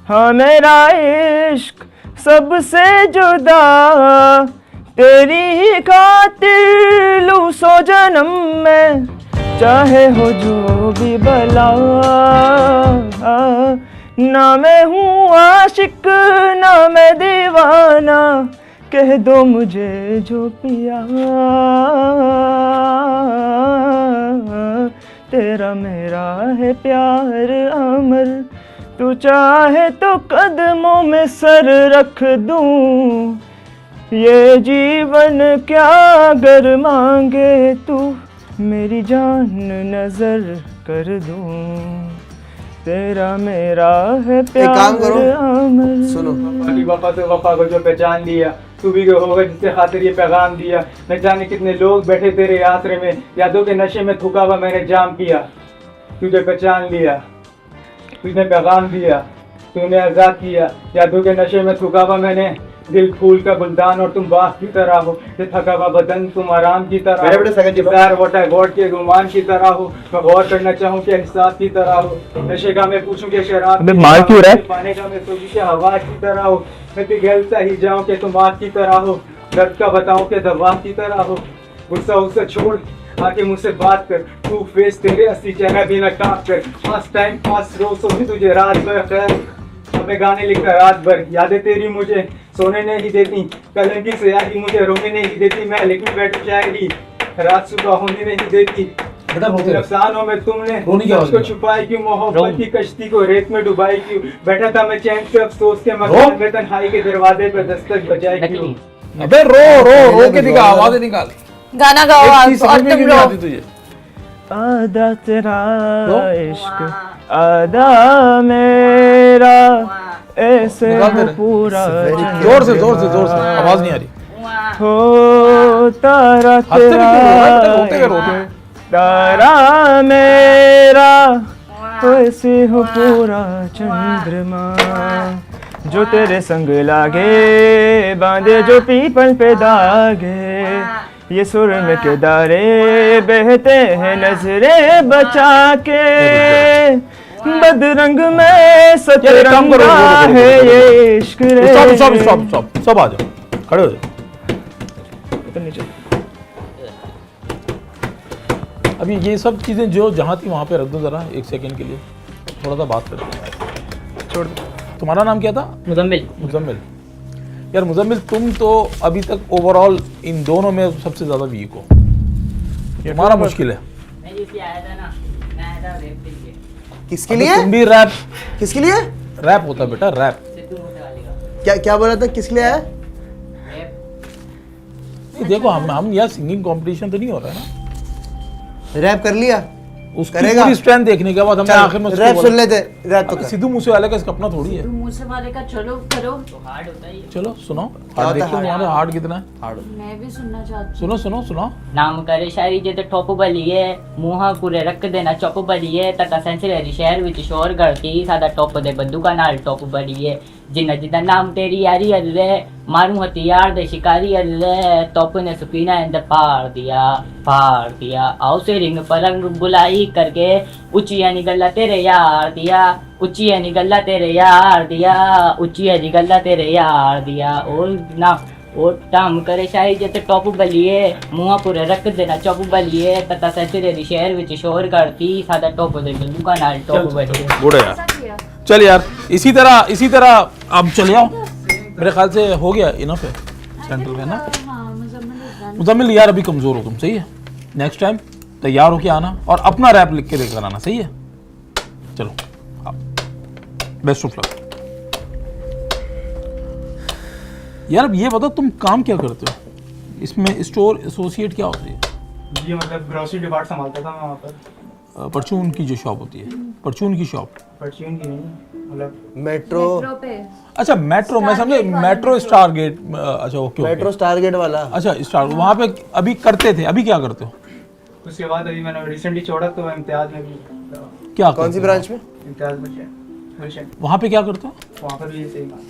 हाँ मेरा इश्क सबसे जुदा, तेरी ही खातिर लूं सौ जन्म में, चाहे हो जो भी भला। ना मैं हूँ आशिक ना मैं दीवाना, कह दो मुझे जो पिया, तेरा मेरा है प्यार अमर, तू चाहे तो कदमों में सर रख दूं, ये जीवन क्या अगर मांगे तू, मेरी जान नजर कर दूं, तेरा मेरा है प्यार काम करो, अमर। सुनो। अली वफा से वफा को जो पहचान लिया, तू भी होगा जिससे खातिर ये पैगाम दिया, न जाने कितने लोग बैठे तेरे आसरे में, यादों के नशे में थूका हुआ मैंने जाम किया, तुझे पहचान लिया, तुझने पैगाम दिया, तूने आजाद किया, यादों के नशे में थूका हुआ मैंने, दिल फूल का गुलदान और तुम बाग की तरह हो, ये थका हुआ बदन तुम आराम की तरह मेरे बेटे सेकंड हो, वोट है गॉड के गुमान की तरह हो, मैं गौर करना चाहूँ कि एहसास की तरह हो, नशे का मैं पूछूं कि शराब अबे मार क्यों रहा है? पाने का मैं सोचूं कि हवा की तरह हो, मैं पिघलता ही जाऊं कि तुम आग की तरह हो, दर्द का बताऊं कि दवा की तरह हो, गुस्सा उसे छोड़ आके मुझसे बात कर, तू फेस तेरे असली चेहरा भी न काट कर, पास टाइम पास रोज सोचूं तुझे रात भर खैर, मैं गाने लिखता रात भर, यादें तेरी मुझे सोने नहीं देती, कलम की स्याही मुझे रोने नहीं देती, मैं लिखने बैठूं शायरी रात सुबह होने नहीं देती, अफसानों में तुमने मुझको छुपाई क्यों, मोहब्बत की कश्ती को रेत में डुबाई क्यों, बैठा था मैं चैन से अफसोस के मकान में, तन्हाई के दरवाजे पे दस्तक बजाई क्यों। अबे रो रो रो के दिखा, आवाज़ें निकाल। गाना गाओ एक आप चीज और समझ में तुम क्यों नहीं रो। आती तुझे? आधा तेरा रो। इश्क आधा मेरा ऐसे निकाल हो दे रहे। पूरा जोर से आवाज नहीं आ रही। हो तारा हंसते भी क्यों हो रहा है बेटा? रोते तेरा क्या रोते? तारा मेरा ऐसे हो पूरा चंद्रमा जो तेरे संग लागे बांधे जो पीपल पे दागे ये सुर में किरदारे बहते हैं नजरे बचा के बदरंग में यार, एक काम करो, सतरंगा रुको, है रुको, ये इश्क रे। स्टॉप सब आ जाओ, खड़े हो जाओ। नीचे अभी ये सब चीजें जो जहाँ थी वहाँ पे रख दो जरा एक सेकंड के लिए, थोड़ा सा बात करते हैं। छोड़ दो। तुम्हारा नाम क्या था? मुजम्मिल। मुजम्मिल। यार मुजम्मिल, तुम तो अभी तक ओवरऑल इन दोनों में सबसे ज्यादा वीक हो, तुम्हारा मुश्किल है। मैं जिससे आया था ना, मैं आया था रैप के लिए। किसके अबे लिए? तुम भी रैप किसके लिए? रैप होता है बेटा, रैप। सिद्धू मूसेवाले का क्या क्या बोला था? किसके लिए आया? रैप। नहीं, देखो हम यार सिंगिंग कंपटीशन तो नहीं हो रहा है ना, रैप कर लिया? उसकी करेगा? पूरी स्ट्रेंथ देखने के बाद हमने आखिर में उसको रैप बोला। सुन लेते। रैप तो अबे कर। सिद्धू मूसेवाले का इसका अपना थोड़ी है। मूसेवाले का चलो करो। तो हार्ड होता है ये। चलो सुनो, क्या हार्ड होता है देखो तुम्हारा हार्ड कितना है। मैं भी सुनना चाहती सुनो सुनो सुनो। नाम करे शायरी जे ते टॉप बलिए मूहा पूरे रख देना चुप बलिए तता सेंसरी शहर विच शोर करती सादा टॉप दे बंदू का नाल टॉप बलिए जिन्ना जिदा नाम तेरी यारी अल्ले मारू हथियार दे शिकारी अल्ले टॉप ने सुपीना इंद फाड़ दिया आओ से रिंग परंग बुलाई करके ऊंची निगल्ला तेरे यार दिया ऊंची निगल्ला तेरे यार दिया ऊंची निगल्ला तेरे यार दिया ओ टाम करे शाही जते टॉप बलिए मुंह पूरे रख देना चौप बलिए तता सेंचुरी शहर विच शोर करती सादा टॉप दे बंदू का नाल टॉप बलिए। गुड है यार, चल यार इसी तरह अब चले आओ। मेरे ख्याल से हो गया, इनफ है सेंट्रल का ना। मुजम्मिल यार अभी कमजोर हो तुम, सही है? नेक्स्ट टाइम तैयार होके आना और अपना रैप लिख के लेकर आना, सही है? चलो बेस्ट ऑफ लक। यार अब ये बताओ तुम काम क्या करते हो इसमें? स्टोर एसोसिएट क्या होती है? जी मतलब ग्रोसरी डिपार्ट संभालता था मैं वहाँ पर। परचून की जो शॉप होती है, परचून की शॉप। परचून की नहीं, मतलब मेट्रो। पे। अच्छा मेट्रो, मैं समझे मेट्रो स्टार गेट। अच्छा ओके मेट्रो स्टार गेट वाला। अच्छा स्टार, वहाँ पे अभी करते थे, अभी क्या करते हो? उसके बाद अभी मैंने रिसेंटली छोड़ा तो मैं इम्तियाज में भी क्या कौन सी ब्रांच में? इम्तियाज में वहाँ पे क्या करते हो? वहाँ पर भी सेम काम,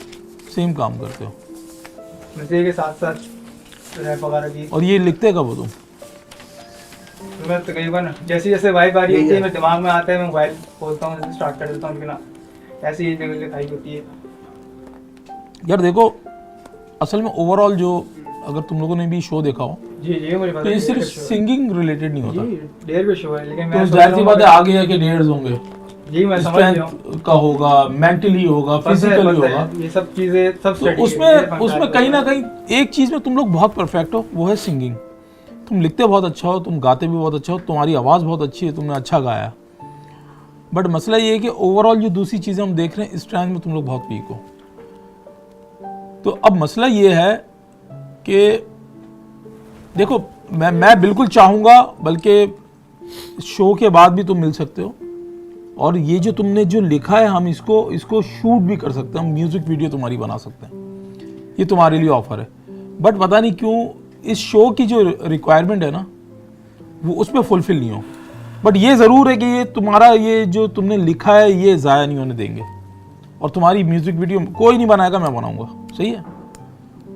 सेम काम करते हो इसी के साथ साथ रैप वगैरह की। और ये लिखते कब हो तुम? तो मैं तकरीबन जैसे जैसे वाइब आ रही होती है मेरे दिमाग में आता है, मैं मोबाइल खोलता हूँ, स्टार्ट कर देता हूँ बिना, ऐसी ही लिखाई होती है। यार देखो असल में ओवरऑल जो अगर तुम लोगों ने भी शो देखा हो जी जी मुझे पता तो ये है, सिर्फ डेढ़ शो है। सिंगिंग रिलेटेड नहीं होता। जी डेढ़ पे शो है, लेकिन तो मैं जाहिर सी बात है आगे जाके डेढ़ होंगे, जी मैं समझ रहा हूँ, स्ट्रेंथ का होगा, मेंटली होगा, फिजिकली होगा। ये सब चीजें सब तो study उसमें है, उसमें कहीं ना कहीं एक चीज में तुम लोग बहुत परफेक्ट हो, वो है सिंगिंग। तुम लिखते बहुत अच्छा हो, तुम गाते भी बहुत अच्छा हो, तुम्हारी आवाज़ बहुत अच्छी है, तुमने अच्छा गाया। बट मसला ये है कि ओवरऑल जो दूसरी चीज़ें हम देख रहे हैं इस ट्रेंड में तुम लोग बहुत वीक हो। तो अब मसला ये है कि देखो मैं बिल्कुल चाहूँगा, बल्कि शो के बाद भी तुम मिल सकते हो, और ये जो तुमने जो लिखा है हम इसको शूट भी कर सकते हैं, हम म्यूज़िक वीडियो तुम्हारी बना सकते हैं, ये तुम्हारे लिए ऑफर है। बट पता नहीं क्यों इस शो की जो रिक्वायरमेंट है ना वो उस पर फुलफिल नहीं हो। बट ये ज़रूर है कि ये तुम्हारा ये जो तुमने लिखा है ये ज़ाया नहीं होने देंगे, और तुम्हारी म्यूज़िक वीडियो कोई नहीं बनाएगा, मैं बनाऊंगा, सही है?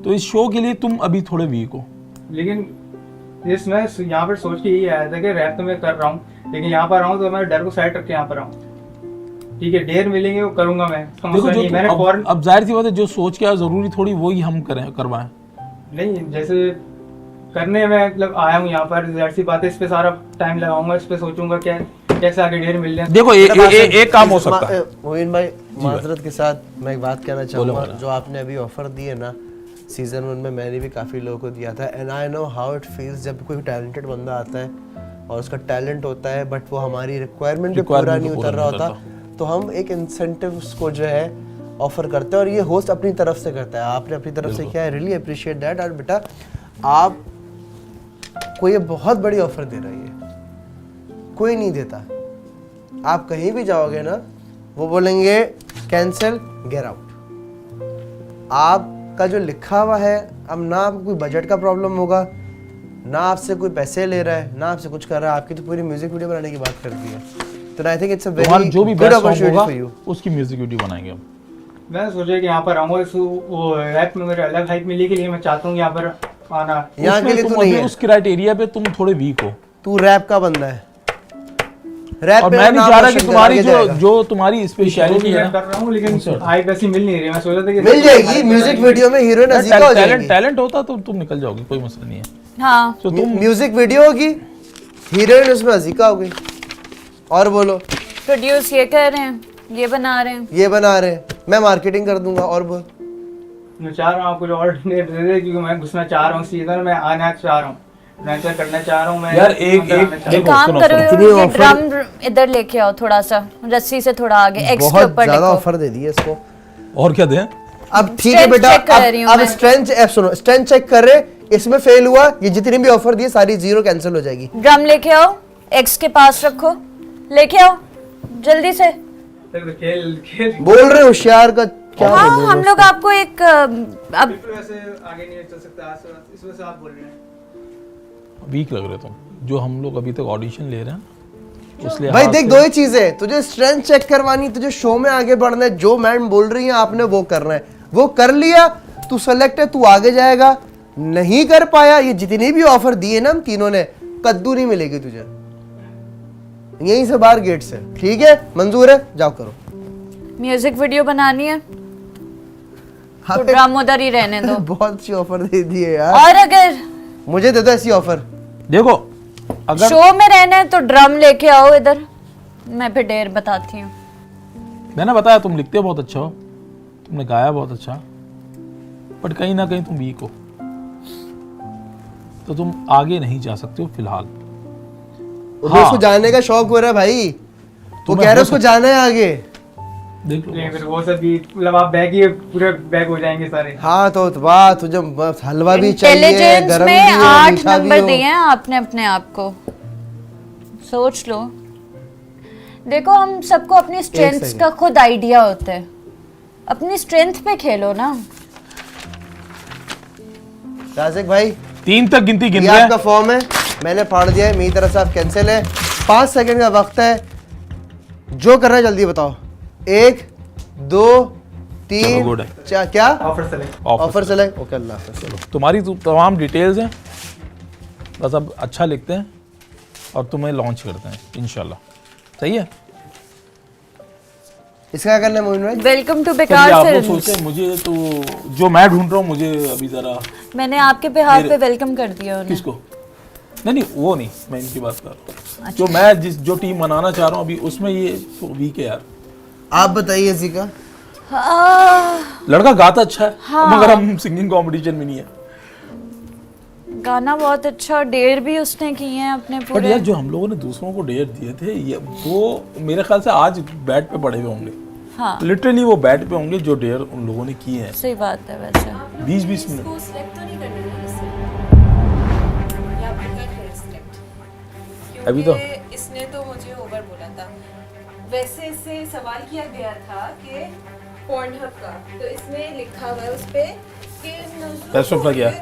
तो इस शो के लिए तुम अभी थोड़े वीक हो। लेकिन इस मैं यहाँ पर सोच के यही आया था कि रैप तो मैं कर रहा हूँ, लेकिन यहाँ पर आऊँ तो मैं डर को साइड रख के यहाँ पर आऊँ। ठीक है, डेढ़ मिलेंगे वो करूँगा मैं, देखो जो मैंने अब जाहिर सी बात है जो सोच के आया ज़रूरी थोड़ी वही हम करवाएं। नहीं, जैसे करने में मतलब आया हूँ यहाँ पर, जाहिर सी बात है इस पे सारा टाइम लगाऊंगा, इस पे सोचूंगा क्या कैसे आगे डेढ़ मिल जाए। देखो एक काम हो सकता है। मोइन भाई माजरत के साथ मैं एक बात कहना चाहूँगा, जो आपने अभी ऑफर दी है ना सीजन 1 में, मैंने भी काफ़ी लोगों को दिया था, and I know how it feels जब कोई टैलेंटेड बंदा आता है और उसका टैलेंट होता है बट वो हमारी रिक्वायरमेंट पे पूरा नहीं उतर रहा होता, तो हम एक इंसेंटिव्स को जो है ऑफर करते हैं, और ये होस्ट अपनी तरफ से करता है, आपने अपनी तरफ से किया है, रियली अप्रिशिएट दैट। और बेटा आप आपको ये बहुत बड़ी ऑफर दे रही है, कोई नहीं देता। आप कहीं भी जाओगे ना, वो बोलेंगे कैंसिल, गेट आउट। आपका जो लिखा हुआ है, अब ना आपको कोई बजट का प्रॉब्लम होगा, ना आपसे कोई पैसे ले रहा है, ना आपसे कुछ कर रहा है, आपकी तो पूरी म्यूजिक वीडियो बनाने की बात कर दी है। तो I think it's a very जो भी गुड बेस्ट सॉन्ग अपॉर्चुनिटी होगा फॉर यू। उसकी म्यूजिक वीडियो बनाएंगे हम। मैं सोचा कि यहाँ पर आऊँ, वो रैप में मेरे अलग हाइप मिली के लिए मैं चाहता हूँ यहाँ पर आना। यहाँ के लिए तुम तो नहीं अभी है, उस क्राइटेरिया पे तुम थोड़े वीक हो। तू रैप का बंदा है, रैप और पे मैं नहीं नाम चाह रहा रोशन कि कर, तुम्हारी आगे जो जाएगा। जो तुम्हारी स्पेशलिटी है मैं कर रहा हूँ, लेकिन हाइप ऐसी मिल नहीं रही। मैं सोचा था कि मिल जाएगी, म्यूजिक वीडियो में हीरोइन अजीका हो जाएगी। टैलेंट होता तो तुम निकल जाओगे, कोई मसला नहीं है। हाँ तो तुम म्यूजिक वीडियो होगी, हीरोइन उसमें अजीका हो गई, और बोलो प्रोड्यूस ये कर रहे हैं, ये बना रहे हैं। ये बना रहे हैं, मैं मार्केटिंग कर दूंगा, और बोल। मैं चाह रहा हूँ आपको और दे दे, क्योंकि मैं घुसना चाह रहा हूँ सीजन में, आना चाह रहा हूँ, डांसर करना चाह रहा हूँ मैं यार। एक काम करो, सुनो, ये ऑफर- ड्रम इधर लेके आओ, थोड़ा सा रस्सी से थोड़ा आगे, एक्स के बहुत ऊपर ज्यादा लिखो। ऑफर दे दिए इसको। और क्या दें? अब ठीक है Strength बेटा, check कर रही हूँ अब मैं। स्ट्रेंथ सुनो, स्ट्रेंथ चेक कर रहे, इसमें फेल हुआ, ये जितनी भी ऑफर दी सारी जीरो कैंसिल हो जाएगी। ड्रम लेके आओ, एक्स के पास रखो, लेके आओ जल्दी से। खेल खेल बोल रहे होशियार का क्या हाँ बोलूं हम लोग आपको एक अब ऐसे आगे नहीं चल सकता, इस वजह से आप बोल रहे हैं। वीक लग रहे तुम, जो हम लोग अभी तक ऑडिशन ले रहे हैं उसलिए। भाई देख, दो ही चीजें है, तुझे स्ट्रेंथ चेक करवानी, तुझे शो में आगे बढ़ना है, जो मैम बोल रही है आपने वो करना है, वो कर लिया, तू सेलेक्ट है, तू आगे जाएगा। नहीं कर पाया, ये जितनी भी ऑफर दिए ना हम तीनों ने, कद्दू नहीं मिलेगी तुझे, यहीं से बाहर गेट से। ठीक है, मंजूर है, जाओ करो। म्यूजिक वीडियो बनानी है हाँ, तो ड्रम उधर ही रहने दो। बहुत अच्छी ऑफर दे दी है यार, और अगर मुझे दे दो ऐसी ऑफर। देखो अगर शो में रहना है तो ड्रम लेके आओ इधर, मैं फिर डेर बताती हूँ। मैंने बताया तुम लिखते बहुत अच्छा हो, तुमने गाया बहुत अच्छा, बट कहीं ना कहीं तुम वीक हो, तो तुम आगे नहीं जा सकते हो फिलहाल। उसको जाने का शौक हो रहा है भाई, वो कह रहा है उसको जाना है आगे। देख लो नहीं, फिर वो सब भी मतलब आप बैग ही पूरे बैग हो जाएंगे सारे। हाँ तो वाह, तुझे हलवा भी चाहिए, इंटेलिजेंस गरम भी में हो, 8 मीठा भी नंबर हो। दिए हैं आपने अपने आप को, सोच लो। देखो हम सबको अपनी स्ट्रेंथ्स सेकंड। का खुद आइडिया होता है, अपनी स्ट्रेंथ पे खेलो ना। राजिक भाई 3 तक गिनती गिन ये रहे आपका फॉर्म है, मैंने फाड़ दिया है, मेरी तरफ से आप कैंसिल है। 5 सेकंड का वक्त है, जो करना है जल्दी बताओ। 1 2 3 good है। 4 क्या offer select. Offer select. Okay, अल्लाह हाफिज़। चलो तुम्हारी तमाम डिटेल्स हैं, बस अब अच्छा लिखते हैं और तुम्हें लॉन्च करते हैं इंशाल्लाह। सही है, इसका क्या करना है मोइन भाई? वेलकम टू चलिए बेकार आप लोग फिल्म्स। सोचते हैं, मुझे तो जो मैं ढूंढ रहा हूँ, मुझे अभी जरा मैंने आपके बिहाफ पे मेरे- वेलकम कर दिया उन्हें। किसको नहीं वो नहीं, मैं इनकी बात कर रहा हूँ। जो मैं जो टीम बनाना चाह रहा हूँ अभी, उसमें ये तो वीक है यार। आप बताइए जीका। लड़का गाता अच्छा है, मगर हम सिंगिंग कंपटीशन में नहीं है। गाना बहुत अच्छा, डेर भी उसने किए हैं अपने बट पूरे। यार जो हम लोगों ने दूसरों को डेयर दिए थे, ये वो मेरे ख्याल से आज बैट पे पड़े हुए होंगे। हाँ लिटरली वो बैट पे होंगे जो डेयर उन लोगों ने किए हैं। सही बात है वैसे। 20-20 मिनट। अभी तो इसने तो मुझे ओवर बोला था। वैसे इससे सवाल किया गया था कि पॉर्नहब का, तो इसमें लिखा हुआ है उस पे कि Best of luck यार।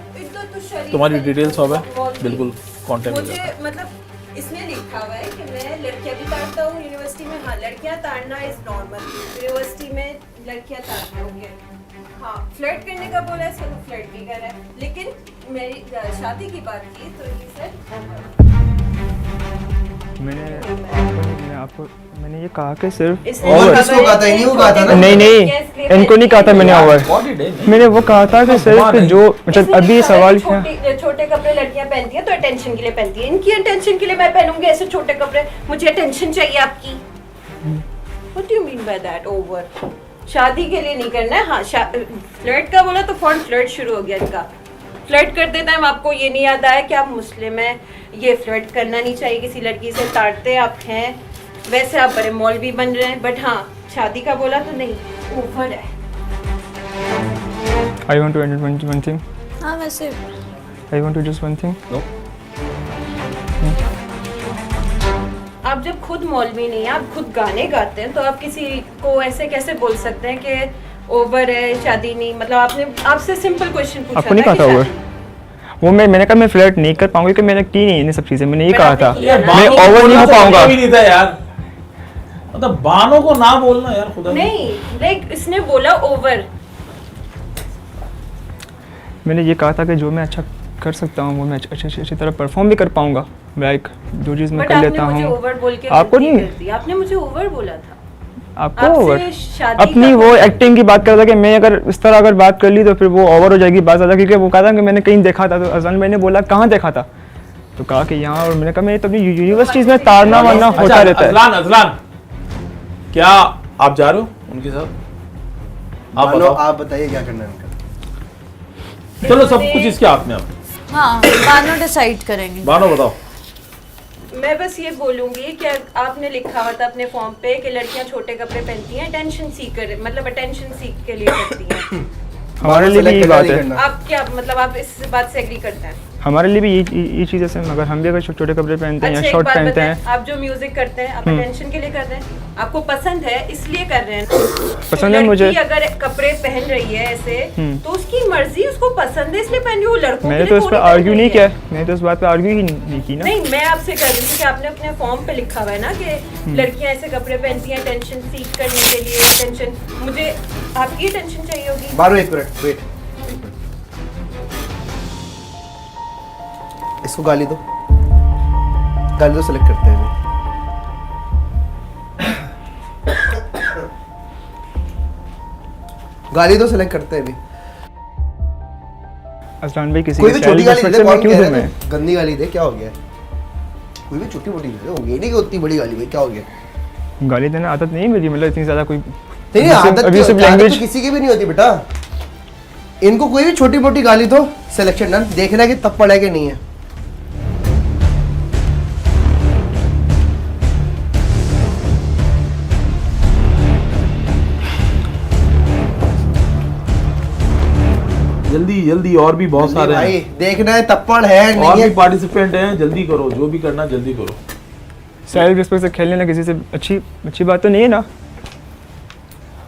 तुम्हारी डिटेल्स सब है बिल्कुल कांटेक्ट में। मुझे मतलब इसमें लिखा हुआ है कि मैं लड़कियां भी ताड़ता हूँ यूनिवर्सिटी में। हाँ, लड़कियां ताड़ना इज नॉर्मल, यूनिवर्सिटी में लड़कियां ताड़ते होंगे। हाँ, फ्लर्ट करने का बोला है, इसको तो फ्लर्ट भी कर रहा है। लेकिन मेरी शादी की बात की तो ये सर मैंने ये कहा कि सिर्फ ओवर किसको कहा था? इन्हीं को कहा था ना? नहीं इनको नहीं कहा था मैंने ओवर। मैंने वो कहा था कि सिर्फ जो मतलब अभी सवाल क्या, छोटे कपड़े लड़कियां पहनती हैं तो अटेंशन के लिए पहनती हैं। इनकी अटेंशन के लिए मैं पहनूंगी ऐसे छोटे कपड़े? मुझे अटेंशन चाहिए आपकी। What do you mean by that? Over. शादी के लिए नहीं करना है। हाँ, फ्लर्ट का बोला तो फौरन फ्लर्ट शुरू हो गया इनका। फ्लर्ट करते टाइम आपको ये नहीं याद आया कि आप मुस्लिम हैं, ये फ्लर्ट करना नहीं चाहिए किसी लड़की से, ताड़ते आप हैं। वैसे आप बड़े मौलवी बन रहे हैं, बट हाँ शादी का बोला तो नहीं, ओवर है। I want to add one thing. हाँ वैसे I want to just one thing. No. आप जब खुद मौलवी नहीं है, आप खुद गाने गाते हैं, तो आप किसी को ऐसे कैसे बोल सकते हैं कि ओवर है, शादी नहीं? मतलब आपने आपसे सिंपल क्वेश्चन पूछा आपको नहीं था कहा कि था ओवर? शादी- वो मैंने कहा मैं फ्लर्ट नहीं कर पाऊंगी, कि मैंने की नहीं इन सब चीजें, मैंने ये पर कहा आपने था किया ना। मैं ओवर नहीं हो पाऊंगा। भी नहीं था यार, मतलब बानों को ना बोलना यार खुदा की। नहीं, लाइक इसने बोला ओवर। मैंने ये कहा था कि जो मैं अच्छा कर सकता हूँ वो मैं अच्छी तरह परफॉर्म भी कर पाऊंगा, लाइक जो चीज़ मैं बट कर आपने लेता मुझे हूँ। ओवर बोल के आपको गलती नहीं? कर दी। आपने मुझे ओवर बोला था। आपको आपसे ओवर शादी अपनी का वो कुछ- एक्टिंग की बात कर रहा था कि मैं अगर इस तरह अगर बात कर ली तो फिर वो ओवर हो जाएगी बात ज़्यादा, क्योंकि वो कहा था कि मैंने कहीं देखा था, तो अजलान मैंने बोला कहाँ देखा था, तो कहा कि यहाँ, और मैंने कहा मैं तो अपनी यूनिवर्सिटीज़ में तारना वारना होता रहता है। अजलान क्या आप जा रहे हो उनके साथ? आप मानो बताओ। आप बताइए क्या करना है उनका। चलो सब कुछ इसके हाथ में। आप हाँ, बानो डिसाइड करेंगे। बानो बताओ। मैं बस ये बोलूंगी कि आपने लिखा हुआ था अपने फॉर्म पे कि लड़कियां छोटे कपड़े पहनती हैं, अटेंशन सीकर, मतलब अटेंशन सीख के लिए करती हैं। हमारे लिए भी यही बात है, आप क्या मतलब आप इस बात से एग्री करते हैं? हमारे लिए भी ये चीज़ है, मगर हम भी अगर छोटे कपड़े पहनते हैं अच्छा, या एक शॉर्ट बात पहनते बताएं, हैं। आप जो म्यूजिक करते हैं आप अटेंशन के लिए कर रहे हैं, आपको पसंद है इसलिए कर रहे हैं। पसंद है मुझे। लड़की अगर कपड़े पहन रही है ऐसे तो उसकी मर्जी, उसको पसंद है इसलिए पहन रही है, वो लड़कों मैंने के तो लिए इस पर थोड़ी पहन आर्ग्यू रही नहीं है। किया, मैंने तो इस बात पे आर्ग्यू ही नहीं की ना। नहीं, मैं आपसे कर रही थी कि आपने अपने फॉर्म पे लिखा हुआ है ना कि लड़कियां ऐसे कपड़े पहनती हैं अटेंशन सीख करने के लिए। अटेंशन, मुझे आपकी अटेंशन चाहिए होगी। बारो एक मिनट वेट, इसको गाली दो, गाली दो, सेलेक्ट करते हैं अभी। गाली दो, सेलेक्ट करते हैं अभी। अजलान भाई किसी कोई की भी छोटी सैलरी गाली दे, perspective में कौन क्यों कह दूं रहा है मैं? गंदी गाली दे, क्या हो गया? कोई भी छोटी मोटी दे, ये नहीं कि उतनी बड़ी गाली भाई, क्या हो गया? गाली देना आदत नहीं है मेरी, मतलब इतनी ज्यादा कोई नहीं आदत अभी तो- सिर्फ आदत लैंग्वेज तो किसी की भी नहीं होती बेटा। इनको कोई भी छोटी मोटी गाली दो, सिलेक्शन डन, देखना है कि तब पड़ा है कि नहीं है। जल्दी जल्दी, और भी बहुत सारे भाई हैं, देखना है तप्पड़ है और नहीं भी है। पार्टिसिपेंट हैं, जल्दी करो, जो भी करना जल्दी करो। सेल्फ रिस्पेक्ट से खेलने ना किसी से अच्छी बात तो नहीं है ना,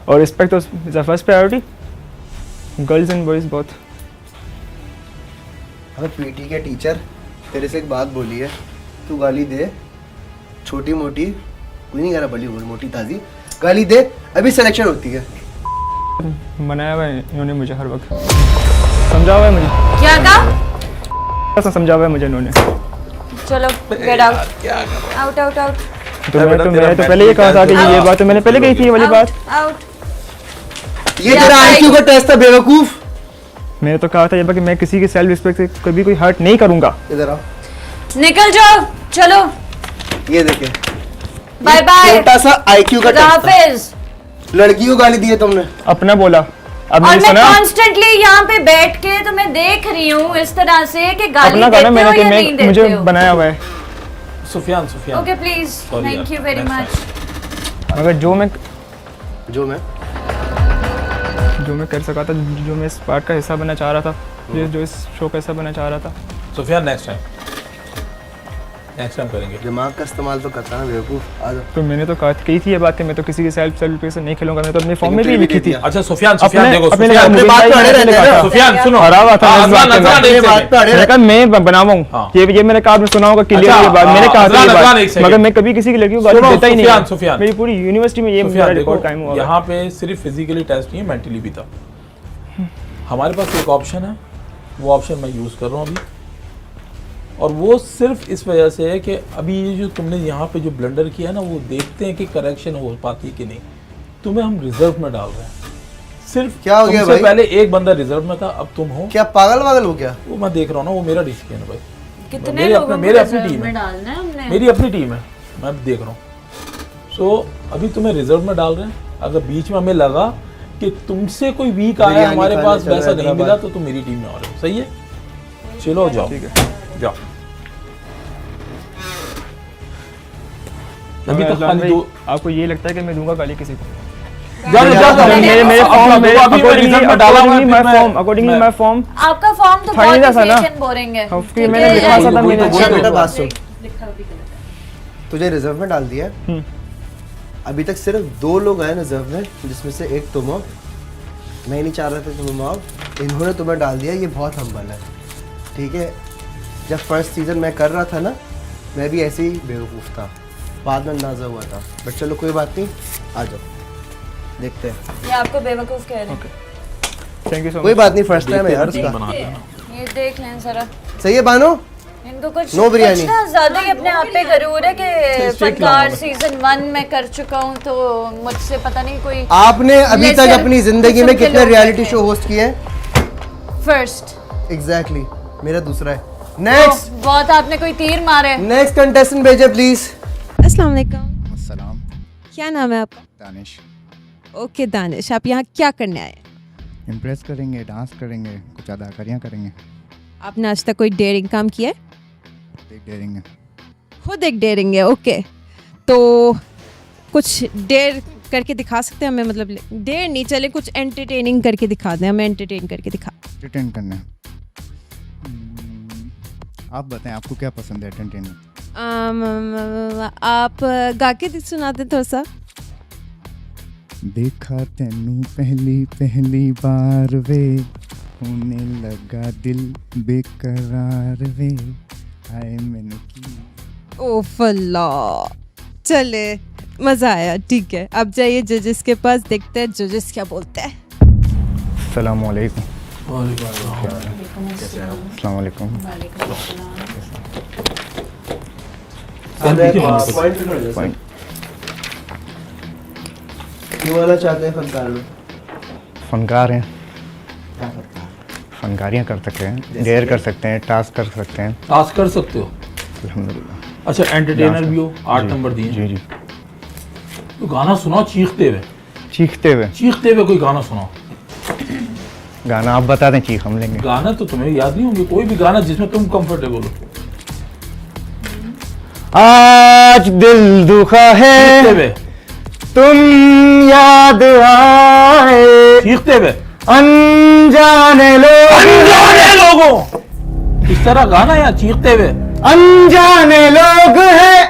और रिस्पेक्ट तो is first priority, girls and boys both. हमें पीटी के टीचर तेरे से एक बात बोली है, तू गाली दे, छोटी मोटी कोई नहीं कह रहा, बड़ी मोटी ताजी गाली दे, अभी सिलेक्शन होती है। मनाया हुआ है इन्होंने मुझे, हर वक्त समझा हुआ है मुझे, क्या कहा? ऐसा समझा हुआ है मुझे इन्होंने। चलो get out, out out out तो मैंने तो पहले ये कहा था कि ये बात तो मैंने पहले कही थी, ये वाली बात। आउट। ये तेरा आईक्यू का टेस्ट था बेवकूफ। मैंने तो कहा था ये बात कि मैं किसी की सेल्फ रिस्पेक्ट से कभी कोई हर्ट नहीं करूंगा। इधर आओ, निकल जाओ, चलो ये देखे, बाय बाय, छोटा सा आईक्यू का टेस्ट था। हाफिज। लड़की को गाली दी है तुमने। अपना बोला, अब और मैंने मैं सुना कॉन्स्टेंटली यहाँ पे बैठ के तो मैं देख रही हूँ इस तरह से कि गाली अपना देते गाना हो मैंने कि या नहीं मैं मुझे देते हो। बनाया हुआ है। Sufiyan Sufiyan okay please, Sorry thank यार, यू वेरी next मच। मगर जो मैं कर सका था, जो मैं इस पार्ट का हिस्सा बनना चाह रहा था, जो इस शो का हिस्सा बनना चाह रहा था। सुफियान नेक्स्ट टाइम करेंगे। दिमाग का इस्तेमाल तो करता ना बेवकूफ। आ जाओ। तो मैंने तो कही थी ये बात कि मैं तो किसी की सेल्फ से नहीं खेलूंगा, मैं तो अपने फॉर्म में भी लिखी थी। अच्छा सुफियान अपने देखो, अपने सुफियान अपने बात पे अड़े रहते हैं ना। सुफियान सुनो, हरा हुआ था हाँ, मैं इस बात अजलान, पे। एक बात second। पे अड़े मैंने कहा मैं बनाऊं, हाँ। ये मैंने कहा आपने सुना होगा क्लियर अच्छा, ये बात, मैंने कहा था अजलान, ये अजलान, एक बात, second। मगर मैं कभी किसी की लड़की को गाली सुनो, देता ही नहीं सुफियान। है। मेरी पूरी यूनिवर्सिटी में ये मेरा सुफियान रिकॉर्ड देखो, टाइम हुआ है। यहाँ पे सिर्फ फिजिकली टेस्ट नहीं है, मेंटली भी था। हमारे पास एक ऑप्शन है, वो ऑप्शन मैं यूज़ कर रहा हूँ अभी, और वो सिर्फ इस वजह से है कि अभी ये जो तुमने यहाँ पे जो ब्लंडर किया है ना, वो देखते हैं कि करेक्शन हो पाती है कि नहीं। तुम्हें हम रिजर्व में डाल रहे हैं, सिर्फ क्या हो गया तुमसे भाई? पहले एक बंदा रिजर्व में था, अब तुम हो। क्या पागल हो क्या? वो मैं देख रहा हूँ ना, वो मेरा डिसीजन है भाई। कितने मेरे लोगों अपने को मेरे अपनी रिजर्व टीम में है, डालना है हमने? मेरी अपनी टीम है, मैं देख रहा हूँ। सो अभी तुम्हें रिजर्व में डाल रहे हैं। अगर बीच में हमें लगा कि तुमसे कोई वीक आया, बिरयानी हमारे खाने पास चल रहा वैसा है नहीं हैदराबाद। मिला, तो तुम मेरी टीम में आ रहे हो। सही है, चलो जाओ, ठीक है। जाओ। अभी तक अजलान खाली भाई, दो। आपको ये लगता है कि मैं दूंगा गाली किसी को? मेरे फॉर्म में अभी मैं रिजल्ट में डाला हुआ है, फिर मैं- अकॉर्डिंगली माय फॉर्म आपका फॉर्म तो था ही बहुत ना, था ना? फेक एंड बोरिंग है। क्योंकि मैंने लिखा सा था, मैंने बोल बेटा बात सुन। लिखा भी गलत है। तुझे रिजर्व में डाल दिया है। अभी तक सिर्फ 2 लोग आए रिजर्व में, जिसमें से एक तुम हो। मैं नहीं चाह रहा था तुम आओ, इन्होंने तुम्हें डाल दिया। ये बहुत हम्बल है, ठीक है। जब फर्स्ट सीज़न मैं कर रहा था ना, मैं भी ऐसे ही बेवकूफ़ था, बाद में अंदाज़ा हुआ था। बट चलो कोई बात नहीं, आ जाओ देखते हैं। ये आपको बेवकूफ़ कह रहे हैं। थैंक यू सो कोई बात नहीं, फर्स्ट टाइम है यार उसका। ये देख लें जरा, सही है बानो? इनको कुछ No बिरयानी। कुछ ना ज़्यादा ही अपने आप पे गरूर है कि फनकार सीजन 1 में कर चुका हूँ, तो मुझसे पता नहीं कोई। आपने अभी तक lesser अपनी जिंदगी में किस्म के कितने लोग रियलिटी हैं। शो होस्ट किए हैं? फर्स्ट एग्जैक्टली, मेरा दूसरा है। नेक्स्ट बहुत आपने कोई तीर मारे। नेक्स्ट कंटेस्टेंट भेजे प्लीज। अस्सलाम वालेकुम। अस्सलाम। क्या नाम है आपका? दानिश। ओके दानिश, आप यहाँ क्या करने आए? इम्प्रेस करेंगे, डांस करेंगे, कुछ अदाकारियाँ करेंगे। आपने आज तक कोई डेयरिंग काम किया है? एक डेयरिंग है। खुद एक डेयरिंग है, ओके। तो कुछ डेयर करके दिखा सकते हैं हमें? मतलब डेयर नहीं, चले कुछ एंटरटेनिंग करके दिखा दें, हमें एंटरटेन करके दिखा। एंटरटेन करना है। आप बताएं आपको क्या पसंद है एंटरटेनमेंट? आप गा के सुना दें थोड़ा सा। देखा तेनू पहली पहली बार वे, होने लगा दिल बेकरार वे, आए मैंने की। ओ फल्ला, चले मज़ा आया, ठीक है। अब जाइए जजेस के पास, देखते हैं जजेस क्या बोलते हैं। अस्सलाम वालेकुम। अस्सलाम वालेकुम। पॉइंट क्यों आना चाहते हैं फनकार में? फनकार हैं, फनकारियाँ कर सकते हैं, डेयर कर सकते हैं, टास्क कर सकते हैं। टास्क कर सकते हो? अल्हम्दुलिल्लाह। अच्छा, एंटरटेनर भी हो। 8 नंबर दिए। जी जी। तो गाना सुनाओ चीखते हुए। चीखते हुए? चीखते हुए कोई गाना सुनाओ। गाना आप बता दें, चीख हम लेंगे। गाना तो तुम्हें याद नहीं होंगे, कोई भी गाना जिसमें तुम कंफर्टेबल हो। आज दिल दुखा है, चीखते हुए। तुम याद आए, चीखते हुए। अनजाने लोगों, इस तरह गाना या चीखते हुए। अनजाने लोग हैं,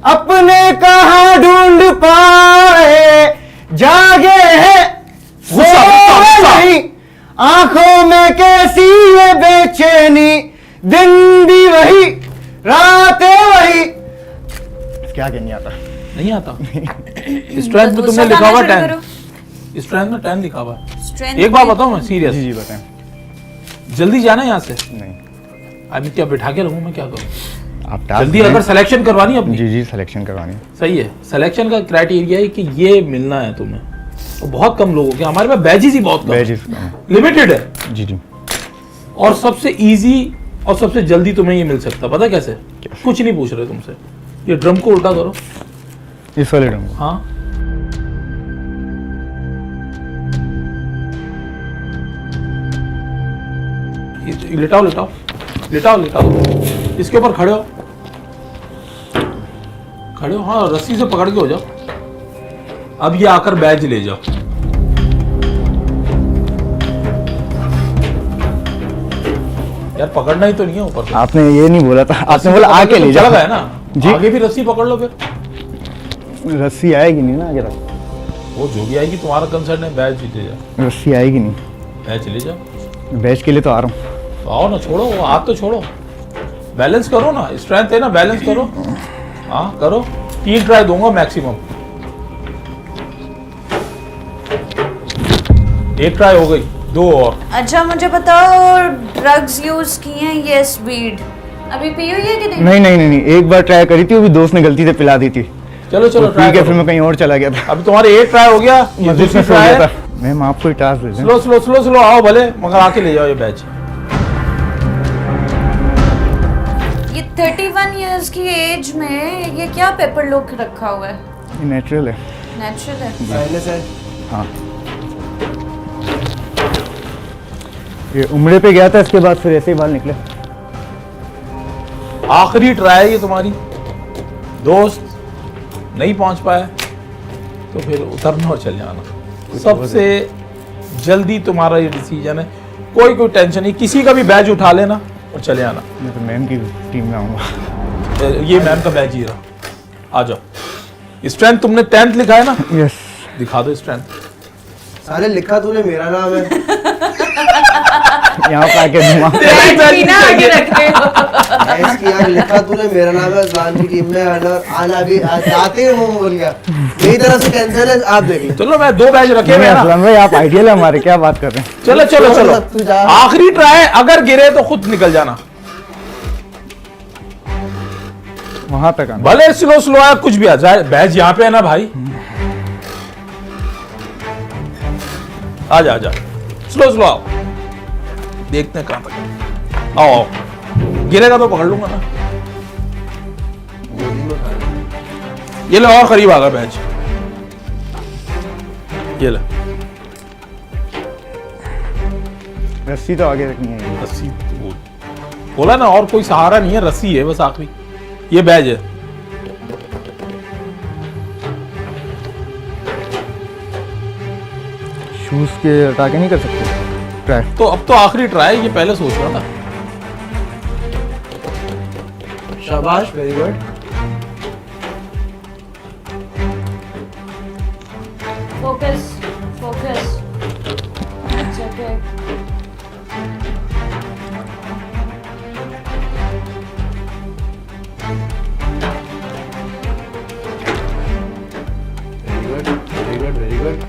अपने कहाँ ढूंढ पाए, जागे हैं सोए नहीं, आंखों में कैसी है बेचैनी, दिन भी वही रातें वही। क्या नहीं आता? नहीं आता। स्ट्रेंथ में तुमने लिखा हुआ 10। स्ट्रेंथ में 10 लिखा हुआ है। एक बात बताऊं मैं, सीरियस? जी जी बताएं। जल्दी जाना यहाँ से। नहीं, अभी क्या बिठा के रहूं मैं, क्या करूं? आप जल्दी अगर सिलेक्शन करवानी है अपनी। जी जी सिलेक्शन करवानी है। सही है। सिलेक्शन का क्राइटेरिया है कि ये मिलना है तुम्हें, और बहुत कम लोगों के। हमारे पास बैजेस ही बहुत कम, लिमिटेड है। जी जी। और सबसे इजी और सबसे जल्दी तुम्हें ये मिल सकता, पता कैसे? कुछ नहीं पूछ रहे तुमसे। ये ड्रम को उल्टा करो, इस वाले ड्रम को। हाँ, लिटाओ लिटाओ लिटाओ लिटाओ। इसके ऊपर खड़े हो, खड़े हो। हाँ, रस्सी से पकड़ के हो जाओ। अब ये आकर बैज ले जाओ। यार पकड़ना ही तो नहीं है ऊपर से। आपने ये नहीं बोला था, आपने बोला आके ले जाओ। है ना जी। आगे भी रस्सी पकड़ लो, फिर रस्सी आएगी नहीं ना आगे तक। वो जो भी आएगी, तुम्हारा कंसर्न है। बैच ले जाओ। रस्सी आएगी नहीं। बैच ले जाओ। बैच के लिए तो आ रहा हूँ। तो आओ ना, छोड़ो वो हाथ तो छोड़ो, बैलेंस करो ना। स्ट्रेंथ है ना, बैलेंस करो। हाँ करो। 3 ट्राई दूंगा मैक्सिमम। 1 ट्राई हो गई, 2 और। अच्छा मुझे बताओ, ड्रग्स यूज किए हैं? यस, वीड अभी पी हुई है कि नहीं? नहीं नहीं नहीं, एक बार ट्राई करी थी, वो भी दोस्त ने गलती से पिला दी थी। चलो चलो तो ट्राई ठीक है, करो। फिर मैं कहीं और चला गया था। अभी तुम्हारे 1 ट्राई हो गया, ये मस्जिद दूसरी में सो ट्राई गया है। था। मैम आपको ही टास्क दे दें। स्लो स्लो स्लो स्लो आओ भले, मगर आके ले जाओ ये बैच। ये 31 इयर्स की एज में ये क्या पेपर लुक रखा हुआ है? ये नेचुरल है। नेचुरल है। साइलेंस है। हाँ, ये उम्रे पे गया था, इसके बाद फिर ऐसे ही बाल निकले। आखिरी ट्राई है ये तुम्हारी। दोस्त नहीं पहुंच पाया तो फिर उतरना और चले जाना। सबसे जल्दी तुम्हारा ये डिसीजन है। कोई टेंशन नहीं, किसी का भी बैच उठा लेना और चले आना। मैं तो मैम की टीम में आऊँगा। ये मैम का बैच ही रहा, आ जाओ। स्ट्रेंथ तुमने 10th लिखा है ना? यस। दिखा दो स्ट्रेंथ। साले लिखा तूने मेरा नाम है। यहाँ पे आके दूंगा। बिना आगे रखे हो। इसकी यार लिखा तूने मेरा नाम है, अजलान की टीम में आना भी आते ही वो बोल गया मेरी तरफ से कैंसिल है, आप देख लो। चलो मैं 2 बैच रखे हुए हैं ना। असलम भाई आप आइडियल है हमारे, क्या बात कर रहे हैं। चलो चलो चलो तू जा। आखिरी ट्राई, अगर गिरे तो खुद निकल जाना, वहां तक आना। भले स्लो स्लो है, कुछ भी आ जाए। बैच यहाँ पे है ना भाई, आजा स्लो स्लो आओ, देखते हैं कहां तक। आओ आओ, गिरेगा तो पकड़ लूंगा ना। ये लो, और करीब आ गया बैच, ये लो। रस्सी तो आगे रखनी है। रस्सी बोला ना, और कोई सहारा नहीं है, रस्सी है बस आखिरी। ये बैच है। शूज के हटा के नहीं कर सकते ट्राई? तो अब तो आखिरी ट्राई, ये पहले सोच रहा था। शाबाश, very good. Focus focus. It's okay. Very good very good.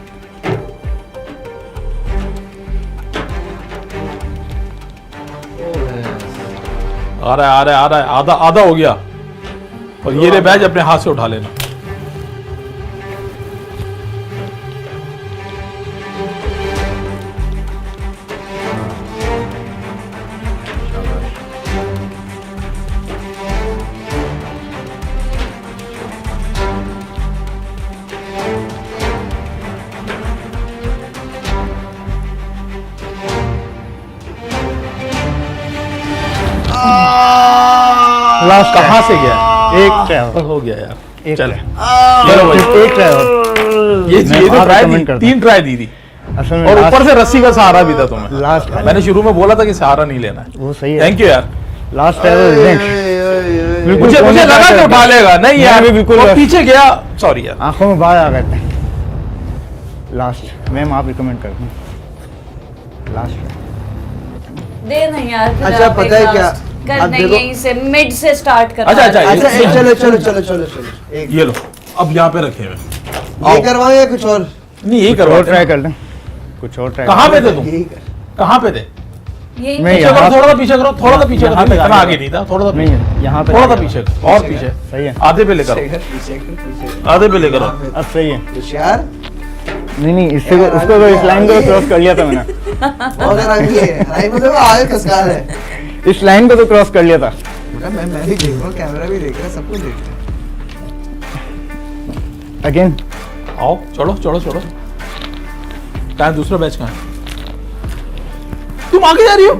आ रहा है, आधा आधा हो गया। और ये रे बैच अपने हाथ से उठा लेना। लास्ट कहाँ से गया? एक ट्राई हो गया यार, एक चल। try। चलो भाई, एक ट्राई और। ये मैं तो आप ट्राई comment दी, करता 3 ट्राई दी थी। असल में और ऊपर लास्ट से रस्सी का सहारा भी था तुम्हें। लास्ट मैंने शुरू में बोला था कि सहारा नहीं लेना है। वो सही है। थैंक यू यार। लास्ट ट्राई मुझे लगा कि उठा लेगा, नहीं यार, बिल्कुल वो पीछे गया। सॉरी यार, आंखों में बाहर आ गए थे। लास्ट मैम आप रिकमेंड करते हैं लास्ट। दे नहीं यार, फिर अच्छा, आप पता है एक क्या? last कर अब देंगे, देखो- यहीं से मिड से स्टार्ट करना। अच्छा, अच्छा ये- चलो चलो चलो चलो चलो एक ये लो, अब यहाँ पे रखे हुए। ये करवाओ या कुछ और? नहीं, यही कुछ और करवा ट्राई कर लें, कुछ और ट्राई। कहाँ पे थे तुम? यही कर। कहाँ पे थे? यही मैं पीछे यहाँ- करो, थोड़ा सा पीछे करो, थोड़ा सा पीछे यहाँ करो। तक इतना आ आगे गया। नहीं था, थोड़ा सा नहीं यहाँ पे थोड़ा सा पीछे करो, और पीछे। सही है। आधे पे लेकर आओ, पीछे आधे पे लेकर आओ। अब सही है। होशियार नहीं इससे उसको तो इस लाइन को क्रॉस कर लिया था मैंने। बहुत रंगी है भाई, मतलब आगे कसकार है। इस लाइन को तो क्रॉस कर लिया था। बेटा मैं भी देख रहा हूँ, कैमरा भी देख रहा है, सब कुछ देख रहा है। अगेन आओ, चढ़ो चढ़ो चढ़ो। कहाँ है दूसरा बैच? कहाँ है? तुम आगे जा रही हो?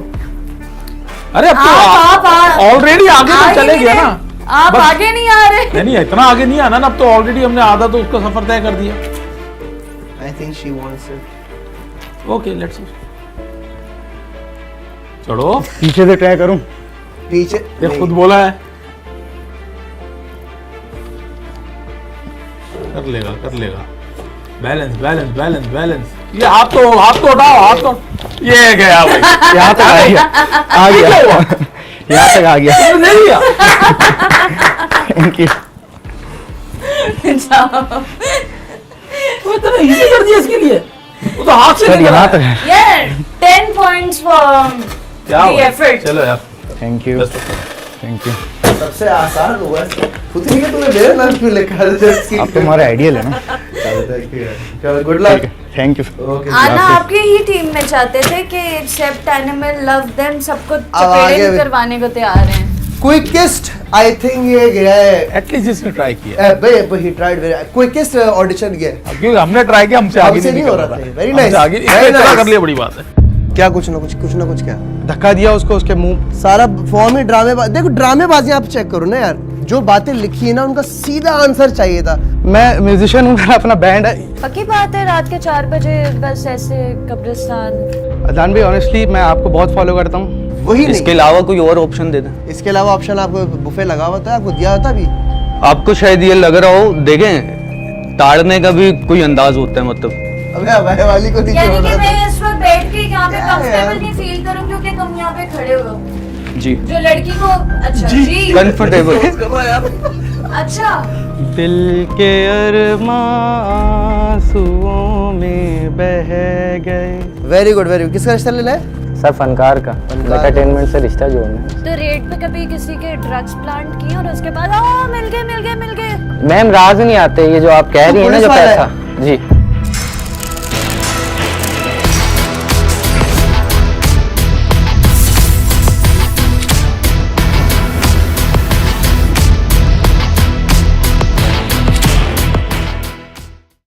अरे अब आप तो ऑलरेडी आगे तो आगे चले नहीं गया है। ना। आप बस- आगे नहीं आ रहे। नहीं इतना आगे नहीं आना ना, अब तो ऑलरेडी हमने आधा तो उसका सफर तय कर दिया। I think she wants it. Okay let's चढ़ो। पीछे से ट्राई करूं? पीछे ये नहीं। खुद बोला है, कर लेगा। Balance balance balance balance. ये हाथ तो हटाओ, हाथ तो। ये गया भाई, यहाँ तक आ गया, यहाँ तक आ गया। तुमने ले लिया। Thank you. वो इतना इजी कर दिया इसके लिए, वो तो हाथ से सर निकला यहाँ है। तक है। यार 10 पॉइंट्स फॉर क्या the हुआ? effort. चलो यार, थैंक यू, बस। Thank you. सबसे आसान हुआ है। खुद ही तूने मेरा नाम क्यों लिखा है? आप तो हमारे आइडियल है ना। चलो good luck. Thank you. Okay आना आपकी ही टीम में चाहते थे कि एक्सेप्ट एनिमल लव देम, सबको आगे चपेड़े भी- करवाने को तैयार हैं। क्विकेस्ट आई थिंक ये गया है। एटलीस्ट इसने ट्राई किया, भाई he tried very quickest audition गया है। क्योंकि हमने ट्राई किया, हमसे आगे हमसे नहीं नहीं हो निकल रहा रहा था। Very हमसे nice, आगे very इतना nice. कर लिया, बड़ी बात है। क्या कुछ ना कुछ क्या धक्का दिया उसको, उसके मुंह। सारा फॉर्म ही देखो ड्रामेबाजी आप चेक करो ना यार, जो बातें लिखी है ना उनका सीधा आंसर चाहिए था। मैं म्यूजिशियन हूँ, मेरा अपना बैंड है। पक्की बात है, रात के 4 बजे बस ऐसे कब्रिस्तान। अजान भाई ऑनेस्टली मैं आपको बहुत फॉलो करता हूँ। वही इसके नहीं। अलावा कोई और ऑप्शन दे दें। इसके अलावा ऑप्शन आपको बुफे लगा हुआ था, आपको दिया होता अभी। आपको शायद ये लग रहा हो, देखें ताड़ने का भी कोई अंदाज होता है, मतलब अबे हवाई वाली को नहीं यानी छोड़ कि रहा मैं इस वक्त बैठ के यहाँ पे क्या है यार? कंफर्टेबल नहीं फील करूँ क्योंकि तुम यहाँ पे खड़े हो जी जो लड़की को। अच्छा जी कंफर्टेबल। अच्छा दिल के अरमां आंसुओं में बह गए। Very good very good. किसका रिश्ता लेना है? सर फनकार का, एंटरटेनमेंट से रिश्ता जोड़ना है। तो रेट पे कभी किसी के ड्रग्स प्लांट किए और उसके बाद ओ मिल गए। मैम राज नहीं आते, ये जो आप कह रही है ना, जो पुलिस वाला है? पैसा जी